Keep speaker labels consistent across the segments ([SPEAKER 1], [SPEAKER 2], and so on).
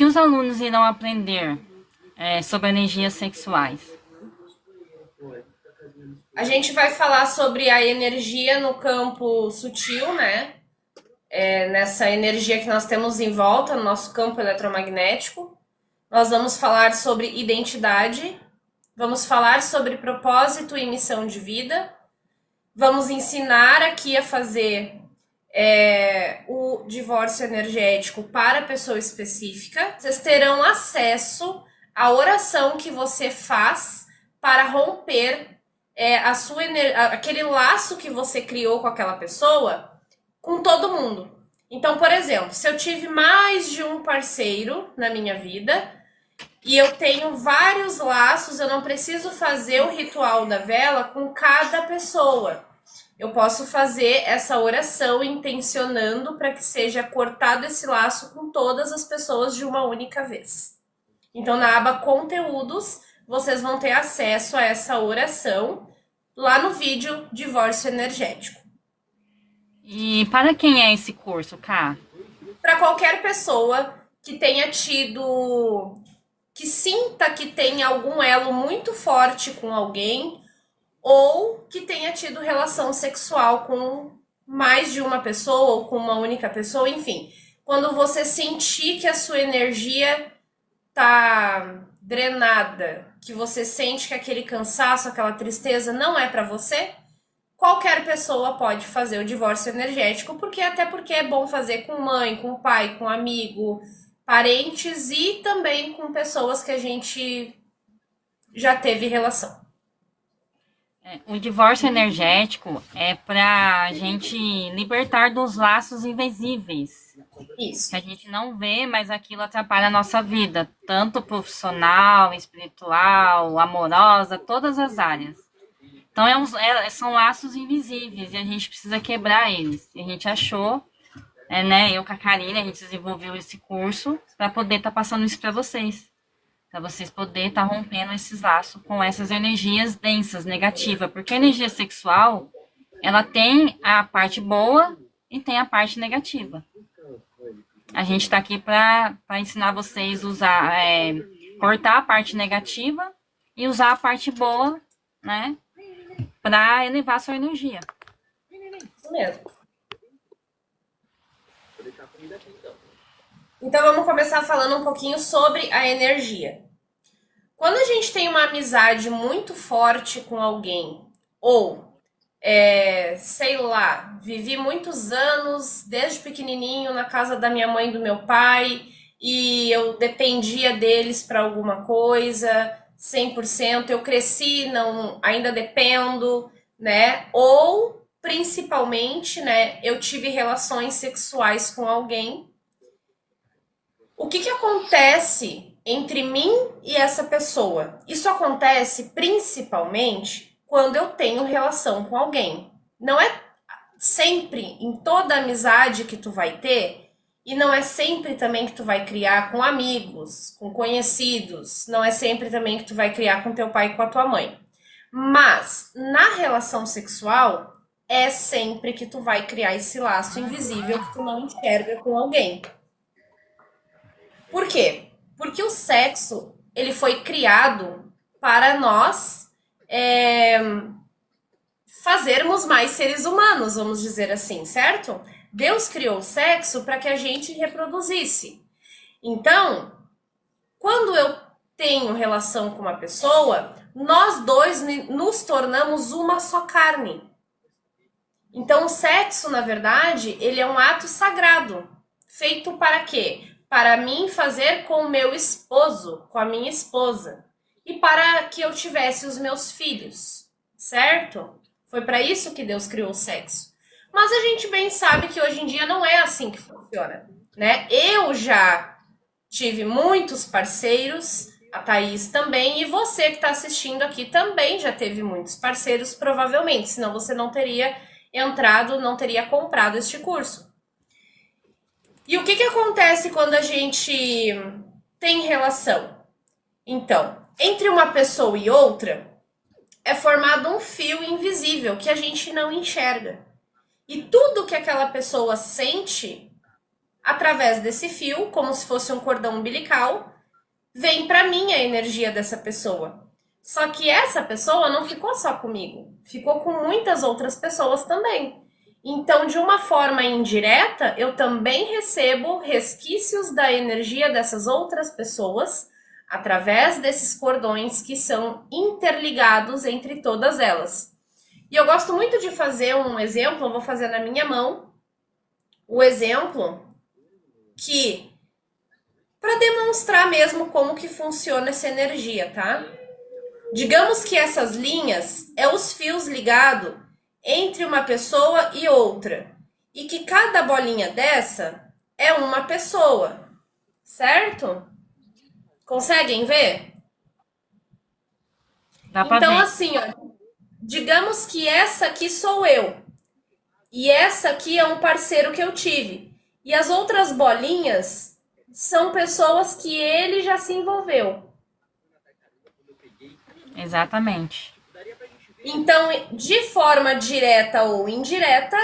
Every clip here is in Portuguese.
[SPEAKER 1] que os alunos irão aprender sobre energias sexuais?
[SPEAKER 2] A gente vai falar sobre a energia no campo sutil, né? Nessa energia que nós temos em volta, no nosso campo eletromagnético. Nós vamos falar sobre identidade, vamos falar sobre propósito e missão de vida. Vamos ensinar aqui a fazer o divórcio energético para pessoa específica. Vocês terão acesso à oração que você faz para romper aquele laço que você criou com aquela pessoa com todo mundo. Então, por exemplo, se eu tive mais de um parceiro na minha vida e eu tenho vários laços, eu não preciso fazer o ritual da vela com cada pessoa. Eu posso fazer essa oração intencionando para que seja cortado esse laço com todas as pessoas de uma única vez. Então, na aba Conteúdos, vocês vão ter acesso a essa oração lá no vídeo Divórcio Energético.
[SPEAKER 1] E para quem é esse curso, Ká?
[SPEAKER 2] Para qualquer pessoa que tenha tido, que sinta que tem algum elo muito forte com alguém, ou que tenha tido relação sexual com mais de uma pessoa ou com uma única pessoa, enfim. Quando você sentir que a sua energia tá drenada, que você sente que aquele cansaço, aquela tristeza não é para você, qualquer pessoa pode fazer o divórcio energético, até porque é bom fazer com mãe, com pai, com amigo, parentes e também com pessoas que a gente já teve relação.
[SPEAKER 1] O divórcio energético é para a gente libertar dos laços invisíveis.
[SPEAKER 2] Isso.
[SPEAKER 1] Que a gente não vê, mas aquilo atrapalha a nossa vida, tanto profissional, espiritual, amorosa, todas as áreas. Então, são laços invisíveis e a gente precisa quebrar eles. E a gente achou, eu com a Karine, a gente desenvolveu esse curso para poder estar passando isso para vocês. Para vocês poderem estar rompendo esses laços com essas energias densas, negativas. Porque a energia sexual, ela tem a parte boa e tem a parte negativa. A gente está aqui para ensinar vocês a usar, cortar a parte negativa e usar a parte boa, né? Para elevar a sua energia.
[SPEAKER 2] Isso mesmo. Então vamos começar falando um pouquinho sobre a energia. Quando a gente tem uma amizade muito forte com alguém, ou, sei lá, vivi muitos anos, desde pequenininho, na casa da minha mãe e do meu pai, e eu dependia deles para alguma coisa, 100%, eu cresci, não, ainda dependo, né? Ou, principalmente, né, eu tive relações sexuais com alguém. O que acontece entre mim e essa pessoa? Isso acontece principalmente quando eu tenho relação com alguém. Não é sempre em toda amizade que tu vai ter, e não é sempre também que tu vai criar com amigos, com conhecidos, não é sempre também que tu vai criar com teu pai e com a tua mãe. Mas na relação sexual é sempre que tu vai criar esse laço invisível que tu não enxerga com alguém. Por quê? Porque o sexo, ele foi criado para nós fazermos mais seres humanos, vamos dizer assim, certo? Deus criou o sexo para que a gente reproduzisse. Então, quando eu tenho relação com uma pessoa, nós dois nos tornamos uma só carne. Então, o sexo, na verdade, ele é um ato sagrado. Feito para quê? Para mim fazer com o meu esposo, com a minha esposa. E para que eu tivesse os meus filhos, certo? Foi para isso que Deus criou o sexo. Mas a gente bem sabe que hoje em dia não é assim que funciona, né? Eu já tive muitos parceiros, a Thaís também, e você que está assistindo aqui também já teve muitos parceiros, provavelmente, senão você não teria entrado, não teria comprado este curso. E o que acontece quando a gente tem relação? Então, entre uma pessoa e outra, é formado um fio invisível que a gente não enxerga. E tudo que aquela pessoa sente, através desse fio, como se fosse um cordão umbilical, vem para mim a energia dessa pessoa. Só que essa pessoa não ficou só comigo, ficou com muitas outras pessoas também. Então, de uma forma indireta, eu também recebo resquícios da energia dessas outras pessoas através desses cordões que são interligados entre todas elas. E eu gosto muito de fazer um exemplo, eu vou fazer na minha mão, o exemplo que para demonstrar mesmo como que funciona essa energia, tá? Digamos que essas linhas é os fios ligados entre uma pessoa e outra, e que cada bolinha dessa é uma pessoa, certo? Conseguem ver?
[SPEAKER 1] Dá pra
[SPEAKER 2] Então,
[SPEAKER 1] ver.
[SPEAKER 2] assim, ó, digamos que essa aqui sou eu, e essa aqui é um parceiro que eu tive, e as outras bolinhas são pessoas que ele já se envolveu.
[SPEAKER 1] Exatamente.
[SPEAKER 2] Então, de forma direta ou indireta,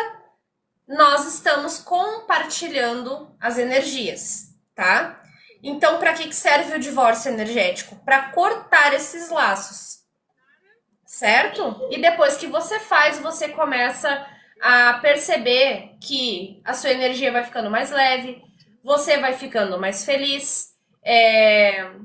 [SPEAKER 2] nós estamos compartilhando as energias, tá? Então, para que serve o divórcio energético? Para cortar esses laços, certo? E depois que você faz, você começa a perceber que a sua energia vai ficando mais leve, você vai ficando mais feliz,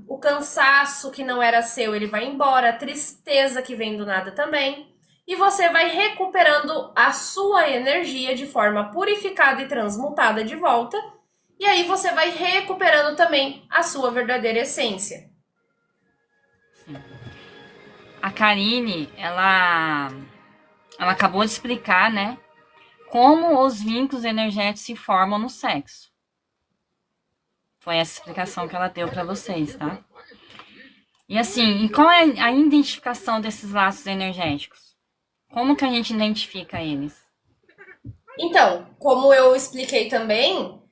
[SPEAKER 2] o cansaço que não era seu, ele vai embora, a tristeza que vem do nada também, e você vai recuperando a sua energia de forma purificada e transmutada de volta, e aí você vai recuperando também a sua verdadeira essência.
[SPEAKER 1] A Karine, ela acabou de explicar, né, como os vínculos energéticos se formam no sexo. Foi essa explicação que ela deu para vocês, tá? E assim, e qual é a identificação desses laços energéticos? Como que a gente identifica eles?
[SPEAKER 2] Então, como eu expliquei também,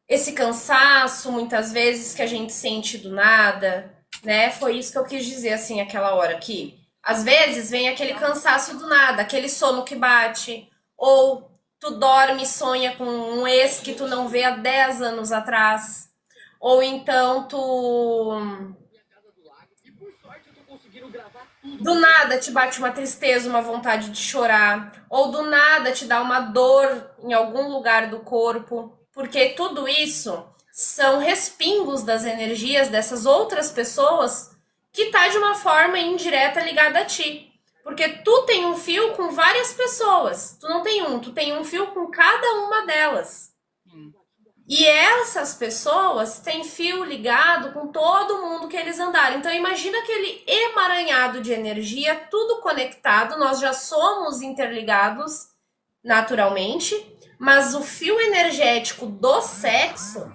[SPEAKER 2] esse cansaço, muitas vezes, que a gente sente do nada, né? Foi isso que eu quis dizer, assim, aquela hora aqui. Às vezes vem aquele cansaço do nada, aquele sono que bate, ou tu dorme e sonha com um ex que tu não vê há 10 anos atrás, ou então tu do nada te bate uma tristeza, uma vontade de chorar, ou do nada te dá uma dor em algum lugar do corpo, porque tudo isso são respingos das energias dessas outras pessoas que tá de uma forma indireta ligada a ti. Porque tu tem um fio com várias pessoas. Tu não tem um, tu tem um fio com cada uma delas. E essas pessoas têm fio ligado com todo mundo que eles andaram. Então imagina aquele emaranhado de energia, tudo conectado, nós já somos interligados naturalmente, mas o fio energético do sexo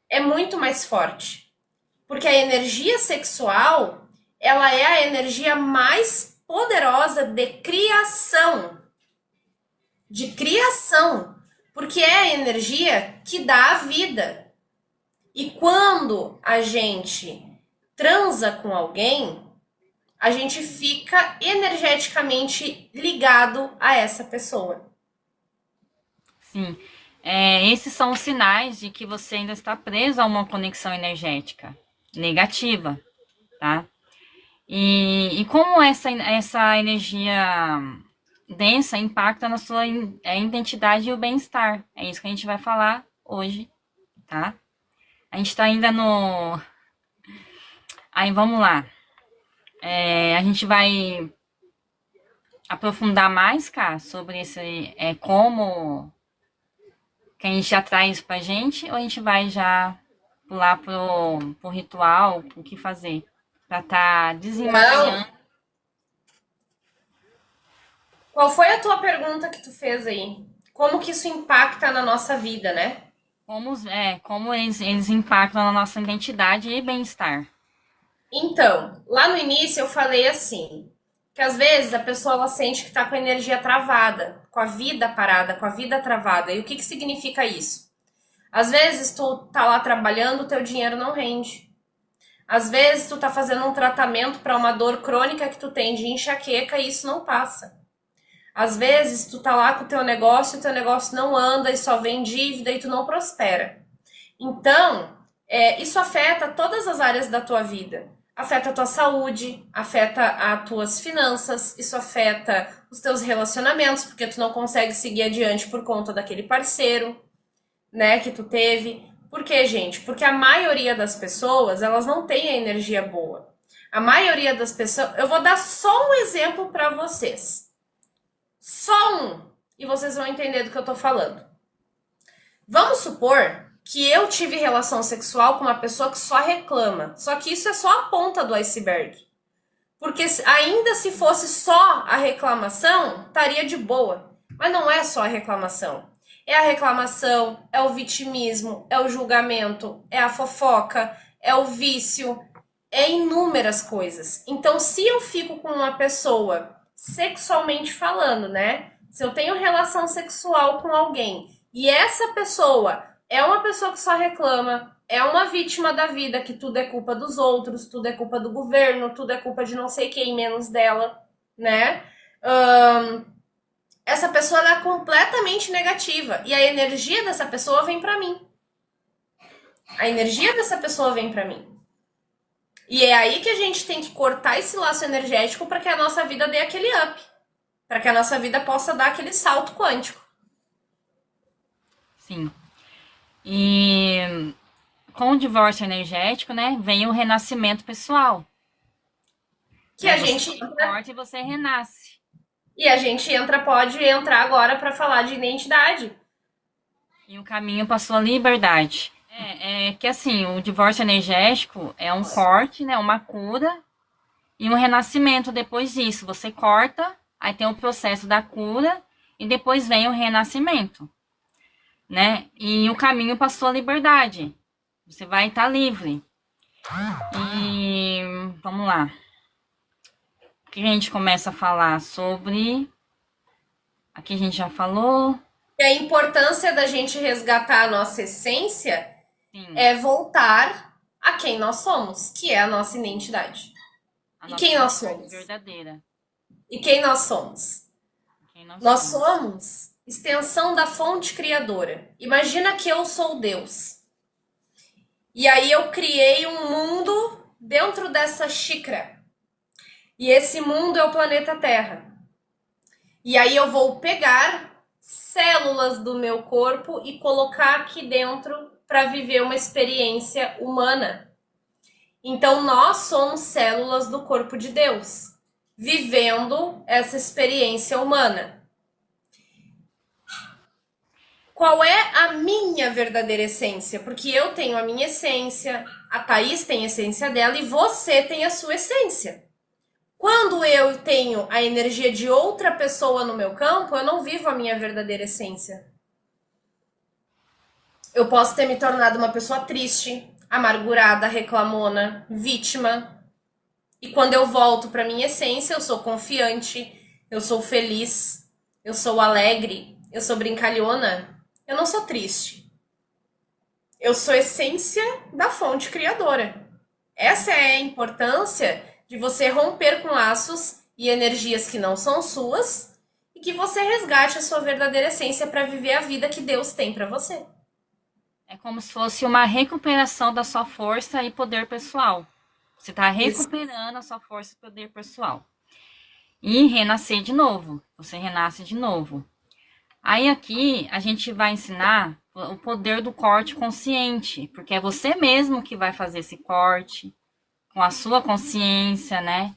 [SPEAKER 2] é muito mais forte. Porque a energia sexual, ela é a energia mais poderosa de criação. De criação. Porque é a energia que dá a vida. E quando a gente transa com alguém, a gente fica energeticamente ligado a essa pessoa.
[SPEAKER 1] Sim. Esses são os sinais de que você ainda está preso a uma conexão energética negativa, tá? E como essa energia densa impacta na sua identidade e o bem-estar. É isso que a gente vai falar hoje, tá? A gente tá ainda no... Aí, vamos lá. A gente vai aprofundar mais, cara, sobre esse... como que a gente atrai isso pra gente, ou a gente vai já pular pro ritual, o que fazer? Pra tá desemaranhando.
[SPEAKER 2] Qual foi a tua pergunta que tu fez aí? Como que isso impacta na nossa vida, né?
[SPEAKER 1] Como eles impactam na nossa identidade e bem-estar.
[SPEAKER 2] Então, lá no início eu falei assim, que às vezes a pessoa ela sente que tá com a energia travada, com a vida parada, com a vida travada. E o que significa isso? Às vezes tu tá lá trabalhando, o teu dinheiro não rende. Às vezes tu tá fazendo um tratamento para uma dor crônica que tu tem de enxaqueca e isso não passa. Às vezes, tu tá lá com o teu negócio não anda e só vem dívida e tu não prospera. Então, isso afeta todas as áreas da tua vida. Afeta a tua saúde, afeta as tuas finanças, isso afeta os teus relacionamentos, porque tu não consegue seguir adiante por conta daquele parceiro, né, que tu teve. Por quê, gente? Porque a maioria das pessoas, elas não têm a energia boa. A maioria das pessoas, eu vou dar só um exemplo para vocês. Só um, e vocês vão entender do que eu tô falando. Vamos supor que eu tive relação sexual com uma pessoa que só reclama. Só que isso é só a ponta do iceberg. Porque ainda se fosse só a reclamação, estaria de boa. Mas não é só a reclamação. É a reclamação, é o vitimismo, é o julgamento, é a fofoca, é o vício, é inúmeras coisas. Então, se eu fico com uma pessoa, sexualmente falando, né? Se eu tenho relação sexual com alguém e essa pessoa é uma pessoa que só reclama, é uma vítima da vida, que tudo é culpa dos outros, tudo é culpa do governo, tudo é culpa de não sei quem, menos dela, né? Essa pessoa é completamente negativa e a energia dessa pessoa vem para mim. A energia dessa pessoa vem para mim. E é aí que a gente tem que cortar esse laço energético para que a nossa vida dê aquele up, para que a nossa vida possa dar aquele salto quântico.
[SPEAKER 1] Sim. E com o divórcio energético, né, vem o renascimento pessoal.
[SPEAKER 2] Que a gente
[SPEAKER 1] entra e você renasce.
[SPEAKER 2] E a gente pode entrar agora para falar de identidade.
[SPEAKER 1] E o caminho para sua liberdade. É que assim, o divórcio energético é um corte, né, uma cura e um renascimento depois disso. Você corta, aí tem o processo da cura e depois vem o renascimento, né? E o caminho para sua liberdade. Você vai estar livre. E vamos lá. Aqui a gente começa a falar sobre... Aqui a gente já falou.
[SPEAKER 2] E a importância da gente resgatar a nossa essência
[SPEAKER 1] Sim.
[SPEAKER 2] É voltar a quem nós somos, que é a nossa identidade. E quem nós somos?
[SPEAKER 1] Verdadeira.
[SPEAKER 2] E quem nós somos? Nós somos extensão da fonte criadora. Imagina que eu sou Deus. E aí eu criei um mundo dentro dessa xícara. E esse mundo é o planeta Terra. E aí eu vou pegar células do meu corpo e colocar aqui dentro para viver uma experiência humana. Então nós somos células do corpo de Deus, vivendo essa experiência humana. Qual é a minha verdadeira essência? Porque eu tenho a minha essência, a Thaís tem a essência dela e você tem a sua essência. Quando eu tenho a energia de outra pessoa no meu campo, eu não vivo a minha verdadeira essência. Eu posso ter me tornado uma pessoa triste, amargurada, reclamona, vítima. E quando eu volto para minha essência, eu sou confiante, eu sou feliz, eu sou alegre, eu sou brincalhona. Eu não sou triste. Eu sou essência da fonte criadora. Essa é a importância de você romper com laços e energias que não são suas e que você resgate a sua verdadeira essência para viver a vida que Deus tem para você.
[SPEAKER 1] É como se fosse uma recuperação da sua força e poder pessoal. Você está recuperando a sua força e poder pessoal. E renascer de novo. Você renasce de novo. Aí aqui a gente vai ensinar o poder do corte consciente. Porque é você mesmo que vai fazer esse corte com a sua consciência, né?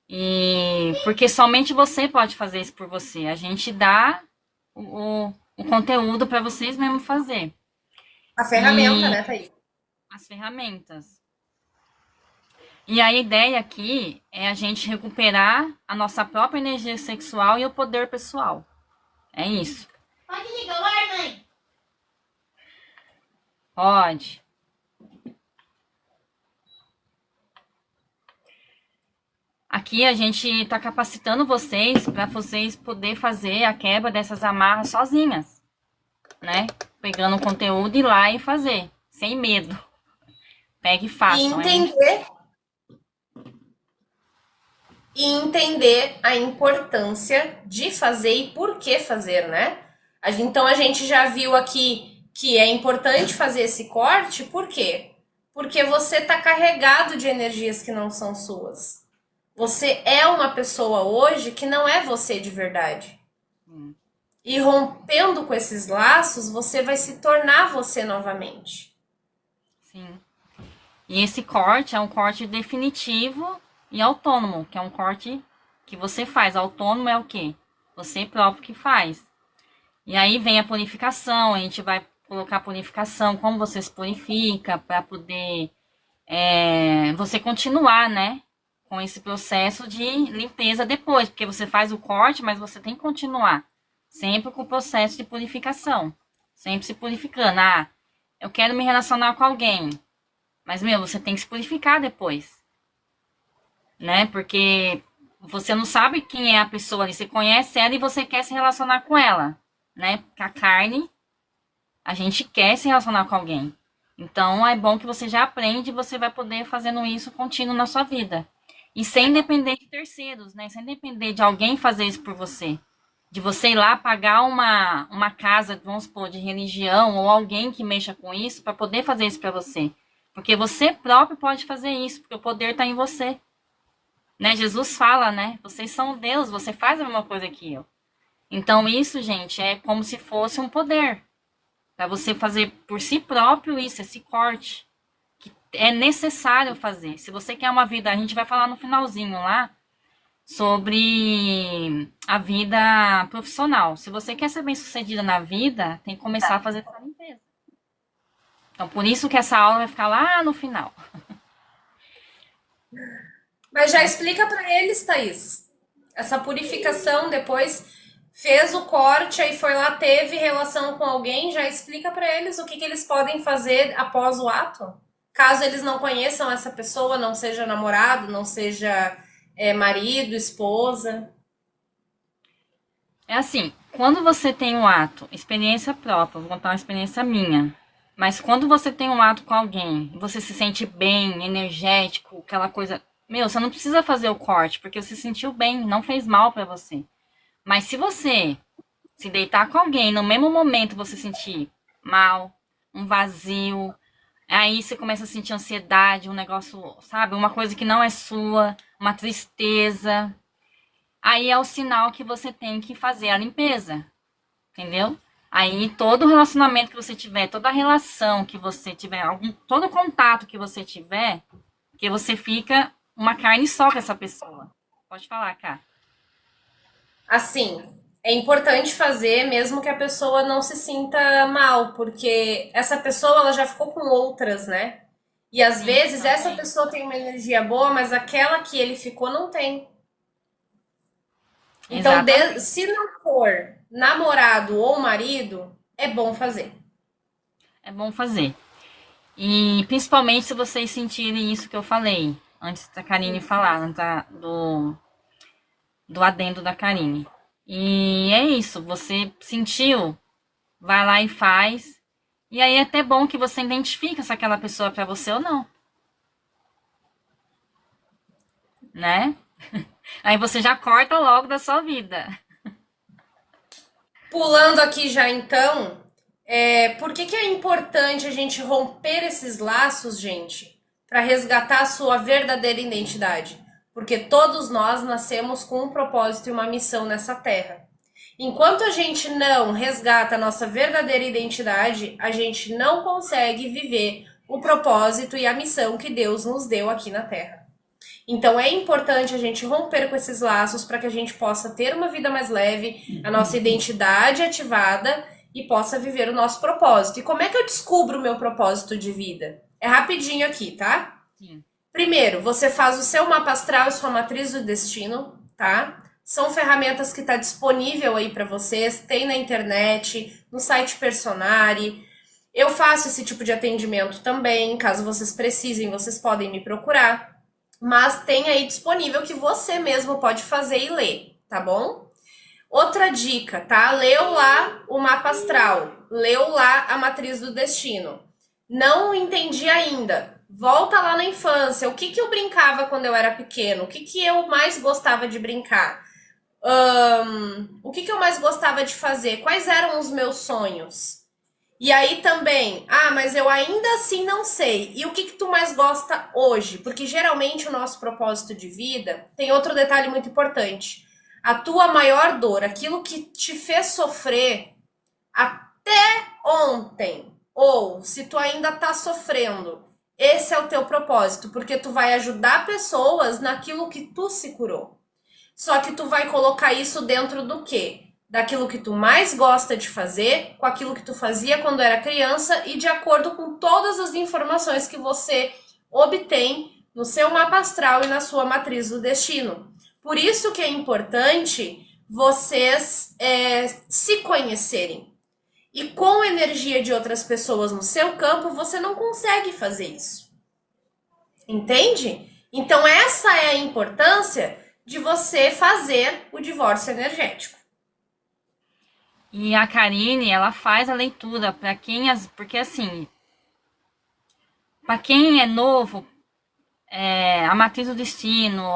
[SPEAKER 1] E porque somente você pode fazer isso por você. A gente dá o conteúdo para vocês mesmo fazer.
[SPEAKER 2] A ferramenta, né, Thaís?
[SPEAKER 1] As ferramentas. E a ideia aqui é a gente recuperar a nossa própria energia sexual e o poder pessoal. É isso.
[SPEAKER 3] Pode ligar o ar, mãe?
[SPEAKER 1] Pode. Aqui a gente está capacitando vocês para vocês poderem fazer a quebra dessas amarras sozinhas, né? Pegando o conteúdo e ir lá e fazer, sem medo. Pegue e faça.
[SPEAKER 2] E entender. e entender a importância de fazer e por que fazer, né? Então a gente já viu aqui que é importante fazer esse corte, por quê? Porque você está carregado de energias que não são suas. Você é uma pessoa hoje que não é você de verdade. E rompendo com esses laços, você vai se tornar você novamente.
[SPEAKER 1] Sim. E esse corte é um corte definitivo e autônomo, que é um corte que você faz. Autônomo é o quê? Você próprio que faz. E aí vem a purificação, a gente vai colocar a purificação, como você se purifica, para poder você continuar, né? Com esse processo de limpeza depois, porque você faz o corte, mas você tem que continuar. Sempre com o processo de purificação. Sempre se purificando. Ah, eu quero me relacionar com alguém. Mas, você tem que se purificar depois. Né? Porque você não sabe quem é a pessoa ali. Você conhece ela e você quer se relacionar com ela. Né? Porque a carne, a gente quer se relacionar com alguém. Então, é bom que você já aprende e você vai poder fazendo isso contínuo na sua vida. E sem depender de terceiros, né? Sem depender de alguém fazer isso por você. De você ir lá pagar uma casa, vamos supor, de religião ou alguém que mexa com isso para poder fazer isso para você. Porque você próprio pode fazer isso, porque o poder está em você. Né? Jesus fala, né? Vocês são Deus, você faz a mesma coisa que eu. Então isso, gente, é como se fosse um poder. Para você fazer por si próprio isso, esse corte. Que é necessário fazer. Se você quer uma vida, a gente vai falar no finalzinho lá, sobre a vida profissional. Se você quer ser bem-sucedida na vida, tem que começar a fazer essa limpeza. Então, por isso que essa aula vai ficar lá no final.
[SPEAKER 2] Mas já explica para eles, Thaís. Essa purificação depois fez o corte, aí foi lá, teve relação com alguém, já explica para eles o que eles podem fazer após o ato. Caso eles não conheçam essa pessoa, não seja namorado, não seja marido, esposa.
[SPEAKER 1] É assim, quando você tem um ato, experiência própria, vou contar uma experiência minha. Mas quando você tem um ato com alguém, você se sente bem, energético, aquela coisa. Você não precisa fazer o corte, porque você se sentiu bem, não fez mal pra você. Mas se você se deitar com alguém, no mesmo momento você sentir mal, um vazio, aí você começa a sentir ansiedade, um negócio, sabe? Uma coisa que não é sua, uma tristeza. Aí é o sinal que você tem que fazer a limpeza, entendeu? Aí todo relacionamento que você tiver, toda relação que você tiver, todo contato que você tiver, que você fica uma carne só com essa pessoa. Pode falar, Cá.
[SPEAKER 2] Assim, é importante fazer mesmo que a pessoa não se sinta mal, porque essa pessoa ela já ficou com outras, né? E às vezes essa pessoa tem uma energia boa, mas aquela que ele ficou não tem. Então, se não for namorado ou marido, é bom fazer.
[SPEAKER 1] É bom fazer. E principalmente se vocês sentirem isso que eu falei, antes da Karine falar, antes do adendo da Karine. E é isso, você sentiu, vai lá e faz. E aí é até bom que você identifique se aquela pessoa é pra você ou não. Né? Aí você já corta logo da sua vida.
[SPEAKER 2] Pulando aqui já então, por que é importante a gente romper esses laços, gente, para resgatar a sua verdadeira identidade? Porque todos nós nascemos com um propósito e uma missão nessa terra. Enquanto a gente não resgata a nossa verdadeira identidade, a gente não consegue viver o propósito e a missão que Deus nos deu aqui na terra. Então é importante a gente romper com esses laços para que a gente possa ter uma vida mais leve, a nossa identidade ativada e possa viver o nosso propósito. E como é que eu descubro o meu propósito de vida? É rapidinho aqui, tá?
[SPEAKER 1] Sim.
[SPEAKER 2] Primeiro, você faz o seu mapa astral e sua matriz do destino, tá? São ferramentas que tá disponível aí para vocês, tem na internet, no site Personari. Eu faço esse tipo de atendimento também, caso vocês precisem, vocês podem me procurar. Mas tem aí disponível que você mesmo pode fazer e ler, tá bom? Outra dica, tá? Leu lá o mapa astral, leu lá a matriz do destino. Não entendi ainda. Volta lá na infância. O que que eu brincava quando eu era pequeno? O que que eu mais gostava de brincar? O que que eu mais gostava de fazer? Quais eram os meus sonhos? E aí também, mas eu ainda assim não sei. E o que que tu mais gosta hoje? Porque geralmente o nosso propósito de vida tem outro detalhe muito importante. A tua maior dor, aquilo que te fez sofrer até ontem, ou se tu ainda tá sofrendo, esse é o teu propósito, porque tu vai ajudar pessoas naquilo que tu se curou. Só que tu vai colocar isso dentro do quê? Daquilo que tu mais gosta de fazer, com aquilo que tu fazia quando era criança e de acordo com todas as informações que você obtém no seu mapa astral e na sua matriz do destino. Por isso que é importante vocês se conhecerem. E com a energia de outras pessoas no seu campo, você não consegue fazer isso. Entende? Então, essa é a importância de você fazer o divórcio energético.
[SPEAKER 1] E a Karine, ela faz a leitura para quem, porque assim, para quem é novo, a matriz do destino,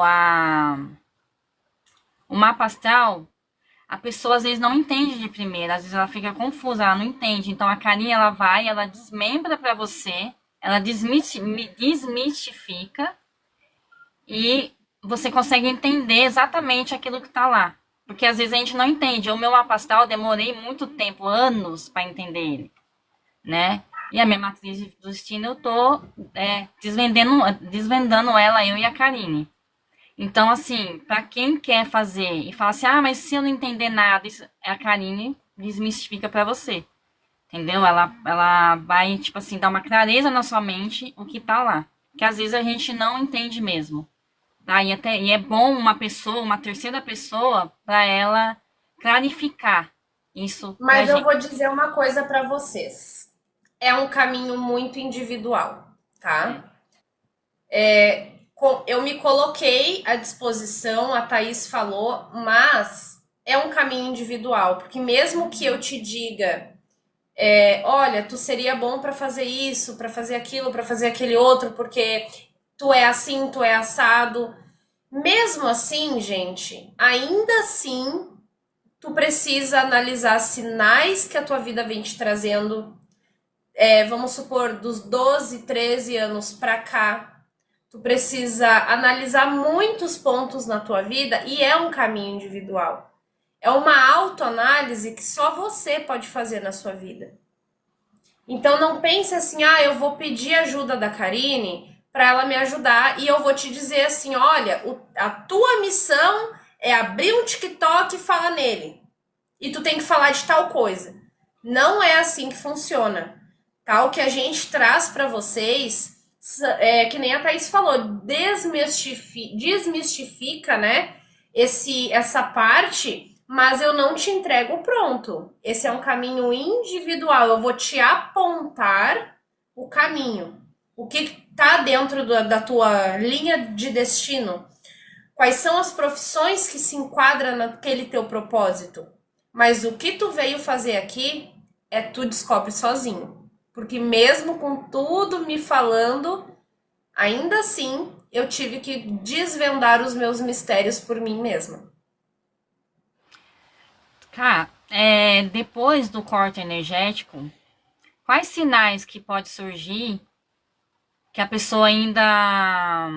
[SPEAKER 1] o mapa astral, a pessoa às vezes não entende de primeira, às vezes ela fica confusa, ela não entende. Então a Karine, ela vai, ela desmembra para você, ela desmistifica e você consegue entender exatamente aquilo que tá lá. Porque às vezes a gente não entende. O meu mapa astral, eu demorei muito tempo, anos, para entender ele, né? E a minha matriz do destino, eu tô desvendando ela, eu e a Karine. Então, assim, para quem quer fazer e fala assim, mas se eu não entender nada, isso, a Karine desmistifica para você. Entendeu? Ela vai, tipo assim, dar uma clareza na sua mente o que tá lá. Que às vezes a gente não entende mesmo. Tá? E é bom uma terceira pessoa, para ela clarificar isso.
[SPEAKER 2] Mas eu vou dizer uma coisa para vocês. É um caminho muito individual, tá? Eu me coloquei à disposição, a Thaís falou, mas é um caminho individual, porque mesmo que eu te diga, olha, tu seria bom para fazer isso, para fazer aquilo, para fazer aquele outro, porque tu é assim, tu é assado. Mesmo assim, gente, ainda assim, tu precisa analisar sinais que a tua vida vem te trazendo. Vamos supor, dos 12, 13 anos para cá, tu precisa analisar muitos pontos na tua vida e é um caminho individual. É uma autoanálise que só você pode fazer na sua vida. Então não pense assim, eu vou pedir ajuda da Karine para ela me ajudar e eu vou te dizer assim, olha, a tua missão é abrir um TikTok e falar nele. E tu tem que falar de tal coisa. Não é assim que funciona. Tá? O que a gente traz para vocês, que nem a Thaís falou, desmistifica, né, essa parte, mas eu não te entrego pronto. Esse é um caminho individual. Eu vou te apontar o caminho. O que tá dentro da tua linha de destino? Quais são as profissões que se enquadram naquele teu propósito? Mas o que tu veio fazer aqui tu descobre sozinho. Porque mesmo com tudo me falando, ainda assim eu tive que desvendar os meus mistérios por mim mesma.
[SPEAKER 1] Cara, depois do corte energético, quais sinais que pode surgir que a pessoa ainda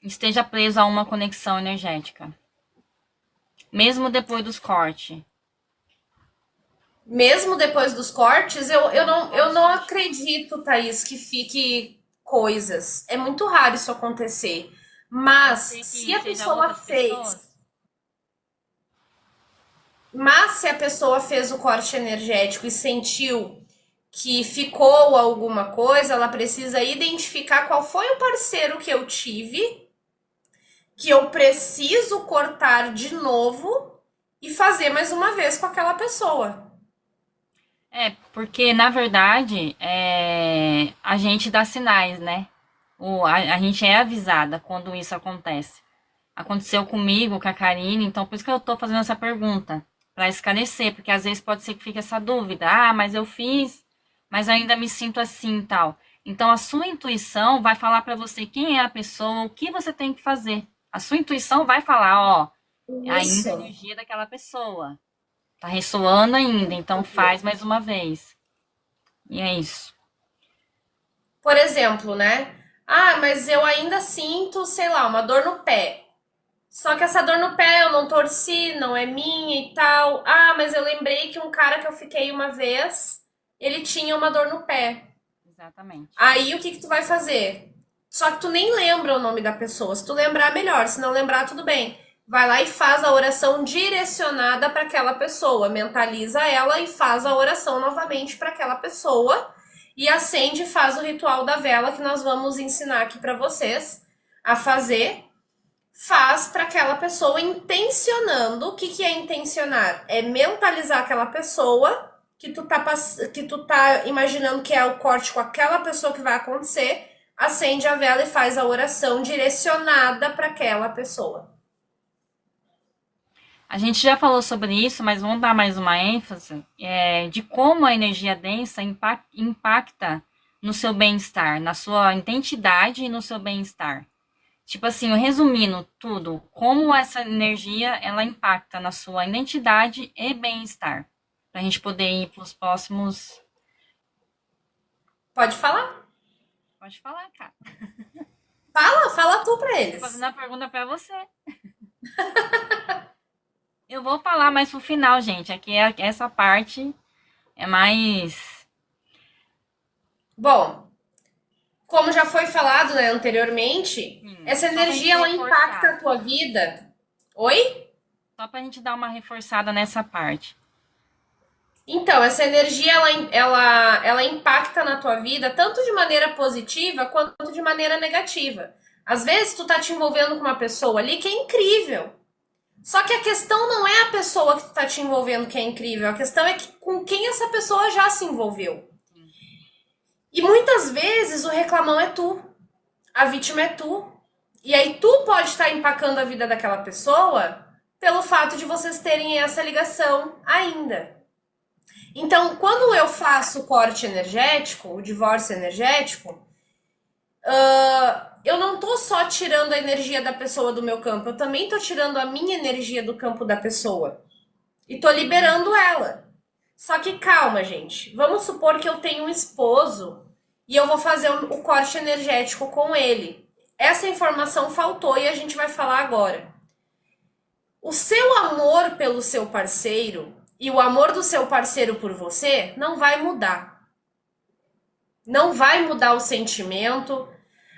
[SPEAKER 1] esteja presa a uma conexão energética? Mesmo depois dos cortes.
[SPEAKER 2] Mesmo depois dos cortes, eu não acredito, Thaís, que fique coisas. É muito raro isso acontecer. Mas se a pessoa fez. Mas se a pessoa fez o corte energético e sentiu que ficou alguma coisa, ela precisa identificar qual foi o parceiro que eu tive, que eu preciso cortar de novo e fazer mais uma vez com aquela pessoa.
[SPEAKER 1] Porque na verdade a gente dá sinais, né? A gente é avisada quando isso acontece. Aconteceu comigo, com a Karine, então por isso que eu tô fazendo essa pergunta, para esclarecer, porque às vezes pode ser que fique essa dúvida, mas eu fiz, mas ainda me sinto assim e tal. Então, a sua intuição vai falar para você quem é a pessoa, o que você tem que fazer. A sua intuição vai falar, ó, ainda a
[SPEAKER 2] Isso.
[SPEAKER 1] energia daquela pessoa. Tá ressoando ainda, então faz mais uma vez. E é isso.
[SPEAKER 2] Por exemplo, né? Ah, mas eu ainda sinto, sei lá, uma dor no pé. Só que essa dor no pé eu não torci, não é minha e tal. Ah, mas eu lembrei que um cara que eu fiquei uma vez, ele tinha uma dor no pé.
[SPEAKER 1] Exatamente.
[SPEAKER 2] Aí o que que tu vai fazer? Só que tu nem lembra o nome da pessoa. Se tu lembrar, melhor. Se não lembrar, tudo bem. Vai lá e faz a oração direcionada para aquela pessoa. Mentaliza ela e faz a oração novamente para aquela pessoa. E acende e faz o ritual da vela que nós vamos ensinar aqui para vocês a fazer. Faz para aquela pessoa intencionando. O que que é intencionar? É mentalizar aquela pessoa que tu tá imaginando que é o corte com aquela pessoa que vai acontecer, acende a vela e faz a oração direcionada para aquela pessoa.
[SPEAKER 1] A gente já falou sobre isso, mas vamos dar mais uma ênfase de como a energia densa impacta no seu bem-estar, na sua identidade e no seu bem-estar. Tipo assim, resumindo tudo, como essa energia ela impacta na sua identidade e bem-estar. Pra gente poder ir pros próximos.
[SPEAKER 2] Pode falar?
[SPEAKER 1] Pode falar, cara.
[SPEAKER 2] Fala tu para
[SPEAKER 1] Tô
[SPEAKER 2] eles.
[SPEAKER 1] fazendo a pergunta pra você. Eu vou falar mais pro final, gente. Aqui essa parte é mais.
[SPEAKER 2] Bom, como já foi falado, né, anteriormente, essa
[SPEAKER 1] Só pra gente
[SPEAKER 2] energia ela impacta
[SPEAKER 1] reforçar.
[SPEAKER 2] a tua vida. Oi?
[SPEAKER 1] Só pra gente dar uma reforçada nessa parte.
[SPEAKER 2] Então, essa energia ela impacta na tua vida tanto de maneira positiva quanto de maneira negativa. Às vezes tu tá te envolvendo com uma pessoa ali que é incrível. Só que a questão não é a pessoa que tu tá te envolvendo que é incrível, a questão é que, com quem essa pessoa já se envolveu. E muitas vezes o reclamão é tu, a vítima é tu. E aí tu pode estar empacando a vida daquela pessoa pelo fato de vocês terem essa ligação ainda. Então, quando eu faço o corte energético, o divórcio energético, eu não tô só tirando a energia da pessoa do meu campo, eu também tô tirando a minha energia do campo da pessoa. E tô liberando ela. Só que calma, gente. Vamos supor que eu tenho um esposo e eu vou fazer o corte energético com ele. Essa informação faltou e a gente vai falar agora. O seu amor pelo seu parceiro e o amor do seu parceiro por você não vai mudar. Não vai mudar o sentimento.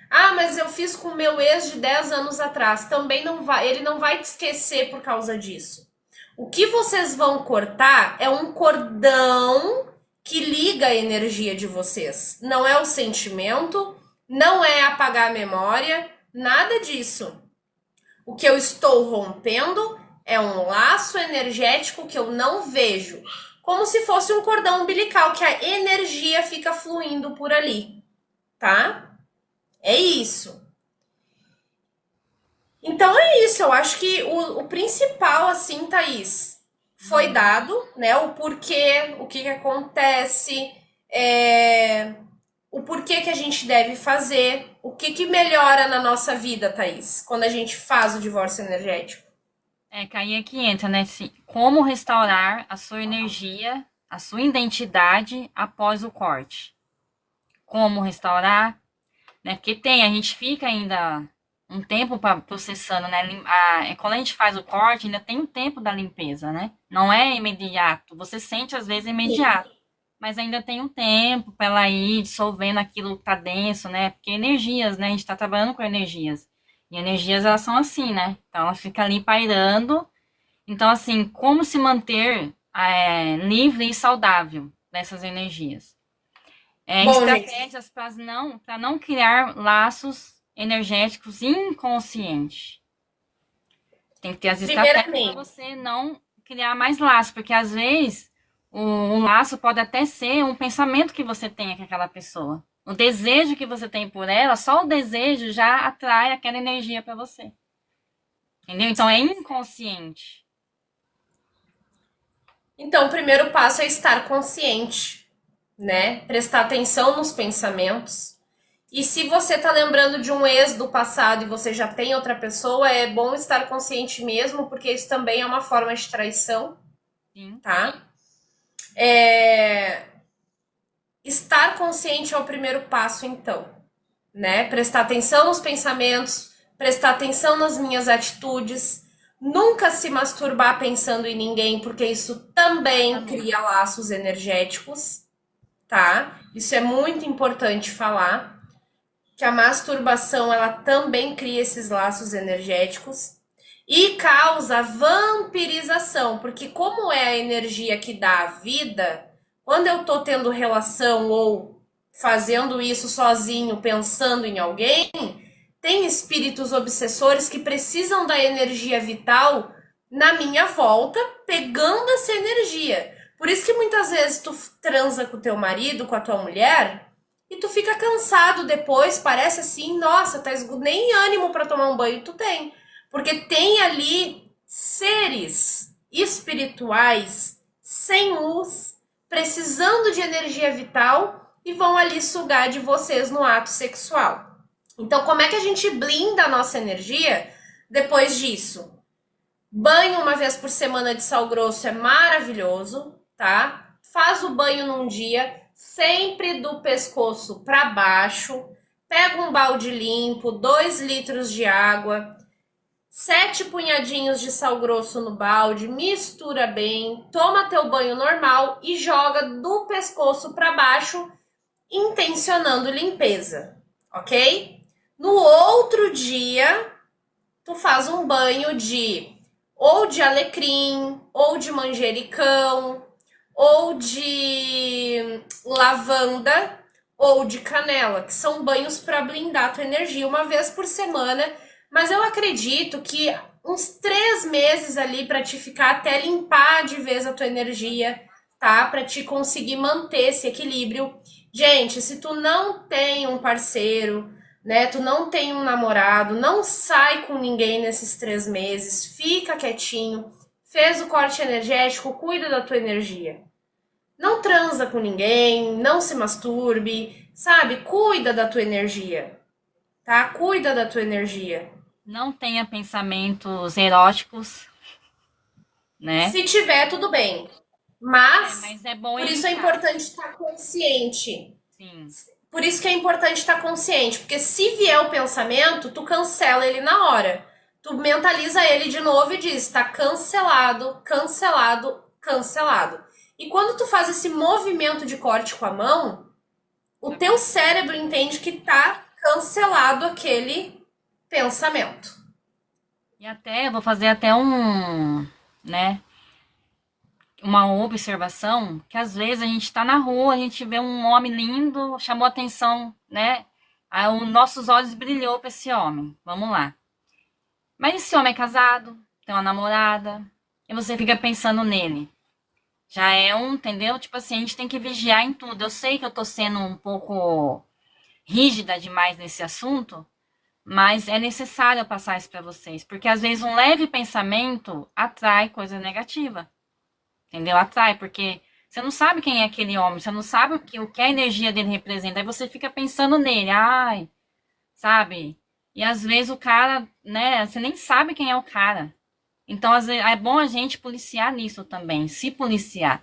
[SPEAKER 2] Ah, mas eu fiz com o meu ex de 10 anos atrás. Também não vai, ele não vai te esquecer por causa disso. O que vocês vão cortar é um cordão que liga a energia de vocês. Não é o sentimento, não é apagar a memória, nada disso. O que eu estou rompendo é um laço energético que eu não vejo. Como se fosse um cordão umbilical, que a energia fica fluindo por ali, tá? É isso. Então é isso, eu acho que o principal, assim, Thaís, foi dado, né? O porquê, o que acontece, o porquê que a gente deve fazer, o que que melhora na nossa vida, Thaís, quando a gente faz o divórcio energético.
[SPEAKER 1] Que aí é que entra, né? Como restaurar a sua energia, a sua identidade após o corte. Como restaurar, né? Porque a gente fica ainda um tempo processando, né? Quando a gente faz o corte, ainda tem um tempo da limpeza, né? Não é imediato. Você sente, às vezes, imediato. Mas ainda tem um tempo para ela ir dissolvendo aquilo que tá denso, né? Porque energias, né? A gente tá trabalhando com energias. E energias, elas são assim, né? Então, ela fica ali pairando. Então, assim, como se manter livre e saudável dessas energias?
[SPEAKER 2] Bom, gente,
[SPEAKER 1] Estratégias para não criar laços energéticos inconscientes. Tem que ter as estratégias para
[SPEAKER 2] primeiramente,
[SPEAKER 1] você não criar mais laços, porque às vezes o laço pode até ser um pensamento que você tenha com aquela pessoa. O desejo que você tem por ela, só o desejo já atrai aquela energia para você. Entendeu? Então é inconsciente.
[SPEAKER 2] então o primeiro passo é estar consciente, né? Prestar atenção nos pensamentos. E se você tá lembrando de um ex do passado e você já tem outra pessoa, é bom estar consciente mesmo, porque isso também é uma forma de traição,
[SPEAKER 1] Sim.
[SPEAKER 2] tá? Estar consciente é o primeiro passo, então, né? Prestar atenção nos pensamentos, prestar atenção nas minhas atitudes, nunca se masturbar pensando em ninguém, porque isso também cria laços energéticos, tá? Isso é muito importante falar, que a masturbação ela também cria esses laços energéticos e causa vampirização, porque como é a energia que dá a vida, quando eu tô tendo relação ou fazendo isso sozinho, pensando em alguém, tem espíritos obsessores que precisam da energia vital na minha volta, pegando essa energia. Por isso que muitas vezes tu transa com o teu marido, com a tua mulher, e tu fica cansado depois, parece assim, nossa, tá nem ânimo para tomar um banho tu tem. Porque tem ali seres espirituais sem luz, precisando de energia vital e vão ali sugar de vocês no ato sexual. Então, como é que a gente blinda a nossa energia depois disso? Banho uma vez por semana de sal grosso é maravilhoso, tá? Faz o banho num dia, sempre do pescoço para baixo. Pega um balde limpo, 2 litros de água, 7 punhadinhos de sal grosso no balde, mistura bem, toma teu banho normal e joga do pescoço para baixo, intencionando limpeza, ok? No outro dia, tu faz um banho ou de alecrim, ou de manjericão, ou de lavanda, ou de canela, que são banhos para blindar a tua energia uma vez por semana. Mas eu acredito que uns 3 meses ali para te ficar até limpar de vez a tua energia, tá? Para te conseguir manter esse equilíbrio. Gente, se tu não tem um parceiro, né? Tu não tem um namorado, não sai com ninguém nesses 3 meses, fica quietinho, fez o corte energético, cuida da tua energia. Não transa com ninguém, não se masturbe, sabe? Cuida da tua energia, tá? Cuida da tua energia.
[SPEAKER 1] Não tenha pensamentos eróticos, né?
[SPEAKER 2] Se tiver, tudo bem. Mas
[SPEAKER 1] Mas é bom
[SPEAKER 2] por isso é
[SPEAKER 1] evitar.
[SPEAKER 2] importante estar consciente.
[SPEAKER 1] Sim.
[SPEAKER 2] Por isso que é importante estar consciente, porque se vier o pensamento, tu cancela ele na hora. Tu mentaliza ele de novo e diz: tá cancelado, cancelado, cancelado. E quando tu faz esse movimento de corte com a mão, o teu cérebro entende que tá cancelado aquele pensamento.
[SPEAKER 1] E até, eu vou fazer até né, uma observação, que às vezes a gente tá na rua, a gente vê um homem lindo, chamou atenção, né? Aí os nossos olhos brilhou para esse homem. Vamos lá. Mas esse homem é casado, tem uma namorada, e você fica pensando nele. Já é entendeu? Tipo assim, a gente tem que vigiar em tudo. Eu sei que eu tô sendo um pouco rígida demais nesse assunto, mas é necessário eu passar isso para vocês, porque às vezes um leve pensamento atrai coisa negativa. Entendeu? Atrai, porque você não sabe quem é aquele homem, você não sabe o que a energia dele representa, aí você fica pensando nele, ai, sabe? E às vezes o cara, né, você nem sabe quem é o cara. Então, às vezes, é bom a gente policiar nisso também, se policiar.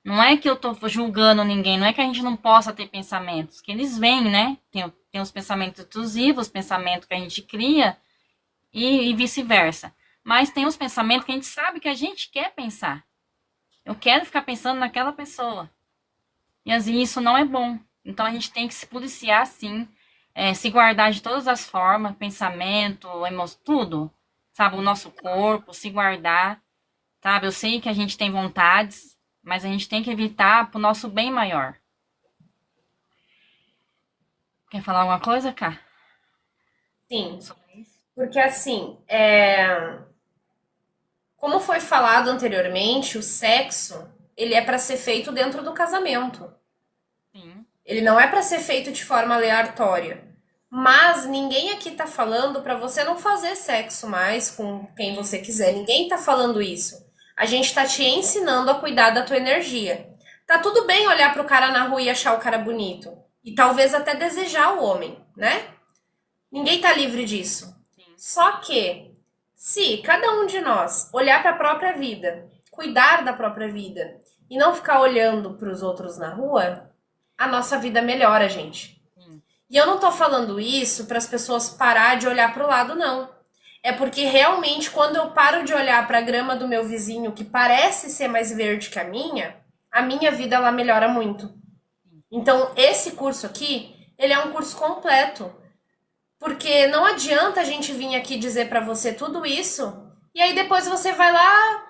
[SPEAKER 1] Não é que eu tô julgando ninguém, não é que a gente não possa ter pensamentos, que eles vêm, né? Tem os pensamentos intrusivos, os pensamentos que a gente cria e vice-versa. Mas tem os pensamentos que a gente sabe que a gente quer pensar. Eu quero ficar pensando naquela pessoa. E assim, isso não é bom. Então a gente tem que se policiar sim, se guardar de todas as formas, pensamento, emoção, tudo. Sabe, o nosso corpo, se guardar. Sabe, eu sei que a gente tem vontades, mas a gente tem que evitar pro nosso bem maior. Quer falar alguma coisa, Cá?
[SPEAKER 2] Sim, porque assim, como foi falado anteriormente, o sexo, ele é para ser feito dentro do casamento.
[SPEAKER 1] Sim.
[SPEAKER 2] Ele não é para ser feito de forma aleatória. Mas ninguém aqui tá falando para você não fazer sexo mais com quem você quiser. Ninguém tá falando isso. A gente tá te ensinando a cuidar da tua energia. Tá tudo bem olhar pro cara na rua e achar o cara bonito. e talvez até desejar o homem, né? Ninguém tá livre disso. Só que, se cada um de nós olhar para a própria vida, cuidar da própria vida e não ficar olhando para os outros na rua, a nossa vida melhora, gente. E eu não tô falando isso para as pessoas parar de olhar para o lado, não. É porque realmente quando eu paro de olhar para a grama do meu vizinho, que parece ser mais verde que a minha vida ela melhora muito. Então, esse curso aqui, ele é um curso completo. Porque não adianta a gente vir aqui dizer pra você tudo isso, e aí depois você vai lá,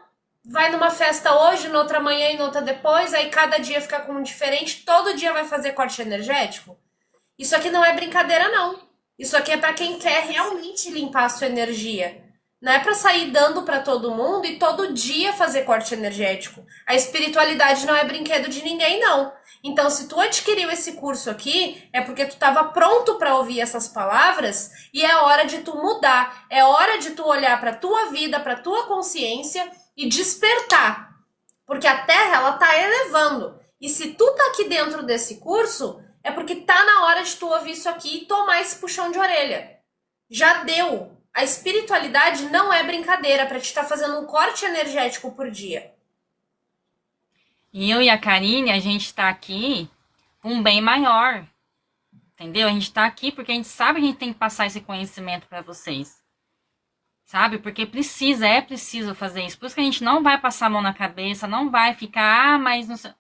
[SPEAKER 2] vai numa festa hoje, noutra manhã e noutra depois, aí cada dia fica com um diferente, todo dia vai fazer corte energético. Isso aqui não é brincadeira, não. Isso aqui é pra quem quer realmente limpar a sua energia. Não é pra sair dando pra todo mundo e todo dia fazer corte energético. A espiritualidade não é brinquedo de ninguém, não. Então, se tu adquiriu esse curso aqui, é porque tu estava pronto para ouvir essas palavras e é hora de tu mudar. É hora de tu olhar para tua vida, para tua consciência e despertar. Porque a Terra, ela tá elevando. E se tu tá aqui dentro desse curso, é porque tá na hora de tu ouvir isso aqui e tomar esse puxão de orelha. Já deu. A espiritualidade não é brincadeira para te estar fazendo um corte energético por dia.
[SPEAKER 1] E eu e a Karine, a gente tá aqui por um bem maior, entendeu? A gente tá aqui porque a gente sabe que a gente tem que passar esse conhecimento para vocês, sabe? Porque é preciso fazer isso. Por isso que a gente não vai passar a mão na cabeça, não vai ficar, mas não sei.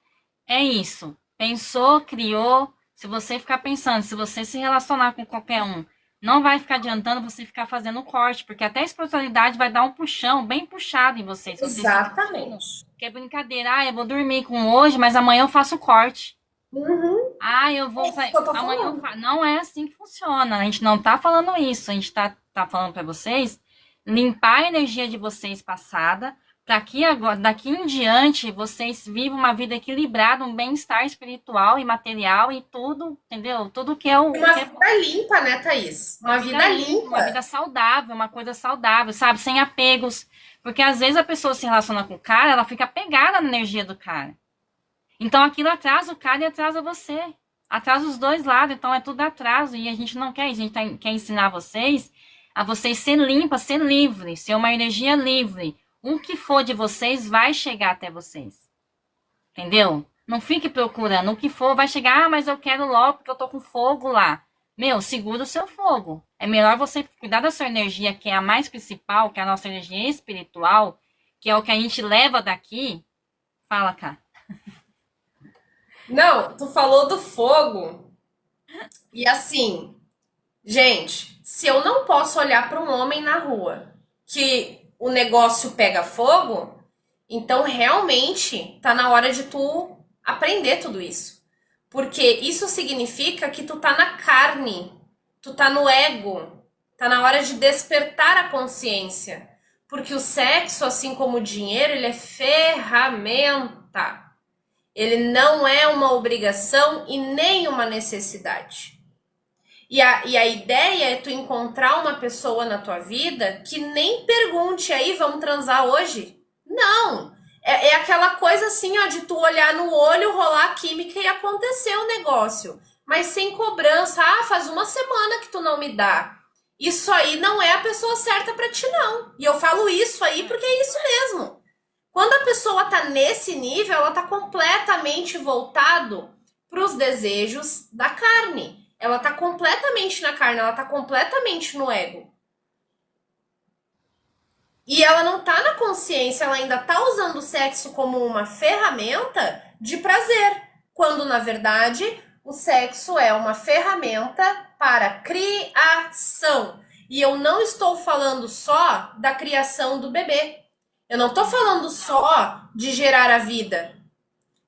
[SPEAKER 1] É isso. Pensou, criou. Se você ficar pensando, se você se relacionar com qualquer um, não vai ficar adiantando você ficar fazendo corte, porque até a espiritualidade vai dar um puxão, bem puxado em vocês.
[SPEAKER 2] Exatamente.
[SPEAKER 1] Que é brincadeira, eu vou dormir com hoje, mas amanhã eu faço corte.
[SPEAKER 2] Uhum.
[SPEAKER 1] Eu vou sair. Amanhã eu
[SPEAKER 2] falando.
[SPEAKER 1] Não é assim que funciona. A gente não tá falando isso. A gente tá falando para vocês limpar a energia de vocês passada, para que agora, daqui em diante, vocês vivam uma vida equilibrada, um bem-estar espiritual e material e tudo, entendeu? Tudo que é o.
[SPEAKER 2] Uma vida limpa, né, Thaís? Uma vida limpa.
[SPEAKER 1] Uma vida saudável, uma coisa saudável, sabe? Sem apegos. Porque às vezes a pessoa se relaciona com o cara, ela fica apegada na energia do cara. Então aquilo atrasa o cara e atrasa você. Atrasa os dois lados, então é tudo atraso. E a gente não quer isso, a gente quer ensinar vocês a vocês ser limpas, ser livre, ser uma energia livre. O que for de vocês vai chegar até vocês. Entendeu? Não fique procurando. O que for vai chegar, mas eu quero logo porque eu tô com fogo lá. Meu, segura o seu fogo. É melhor você cuidar da sua energia, que é a mais principal, que é a nossa energia espiritual, que é o que a gente leva daqui. Fala, cá.
[SPEAKER 2] Não, tu falou do fogo. E assim, gente, se eu não posso olhar para um homem na rua que o negócio pega fogo, então realmente tá na hora de tu aprender tudo isso. Porque isso significa que tu tá na carne, tu tá no ego, tá na hora de despertar a consciência. Porque o sexo, assim como o dinheiro, ele é ferramenta. Ele não é uma obrigação e nem uma necessidade. E a ideia é tu encontrar uma pessoa na tua vida que nem pergunte aí, vamos transar hoje? Não! É aquela coisa assim, ó, de tu olhar no olho, rolar a química e acontecer o negócio. Mas sem cobrança. Ah, faz uma semana que tu não me dá. Isso aí não é a pessoa certa pra ti, não. E eu falo isso aí porque é isso mesmo. Quando a pessoa tá nesse nível, ela tá completamente voltado pros desejos da carne. Ela tá completamente na carne, ela tá completamente no ego. E ela não tá na consciência, ela ainda tá usando o sexo como uma ferramenta de prazer, quando na verdade o sexo é uma ferramenta para criação. E eu não estou falando só da criação do bebê. Eu não tô falando só de gerar a vida.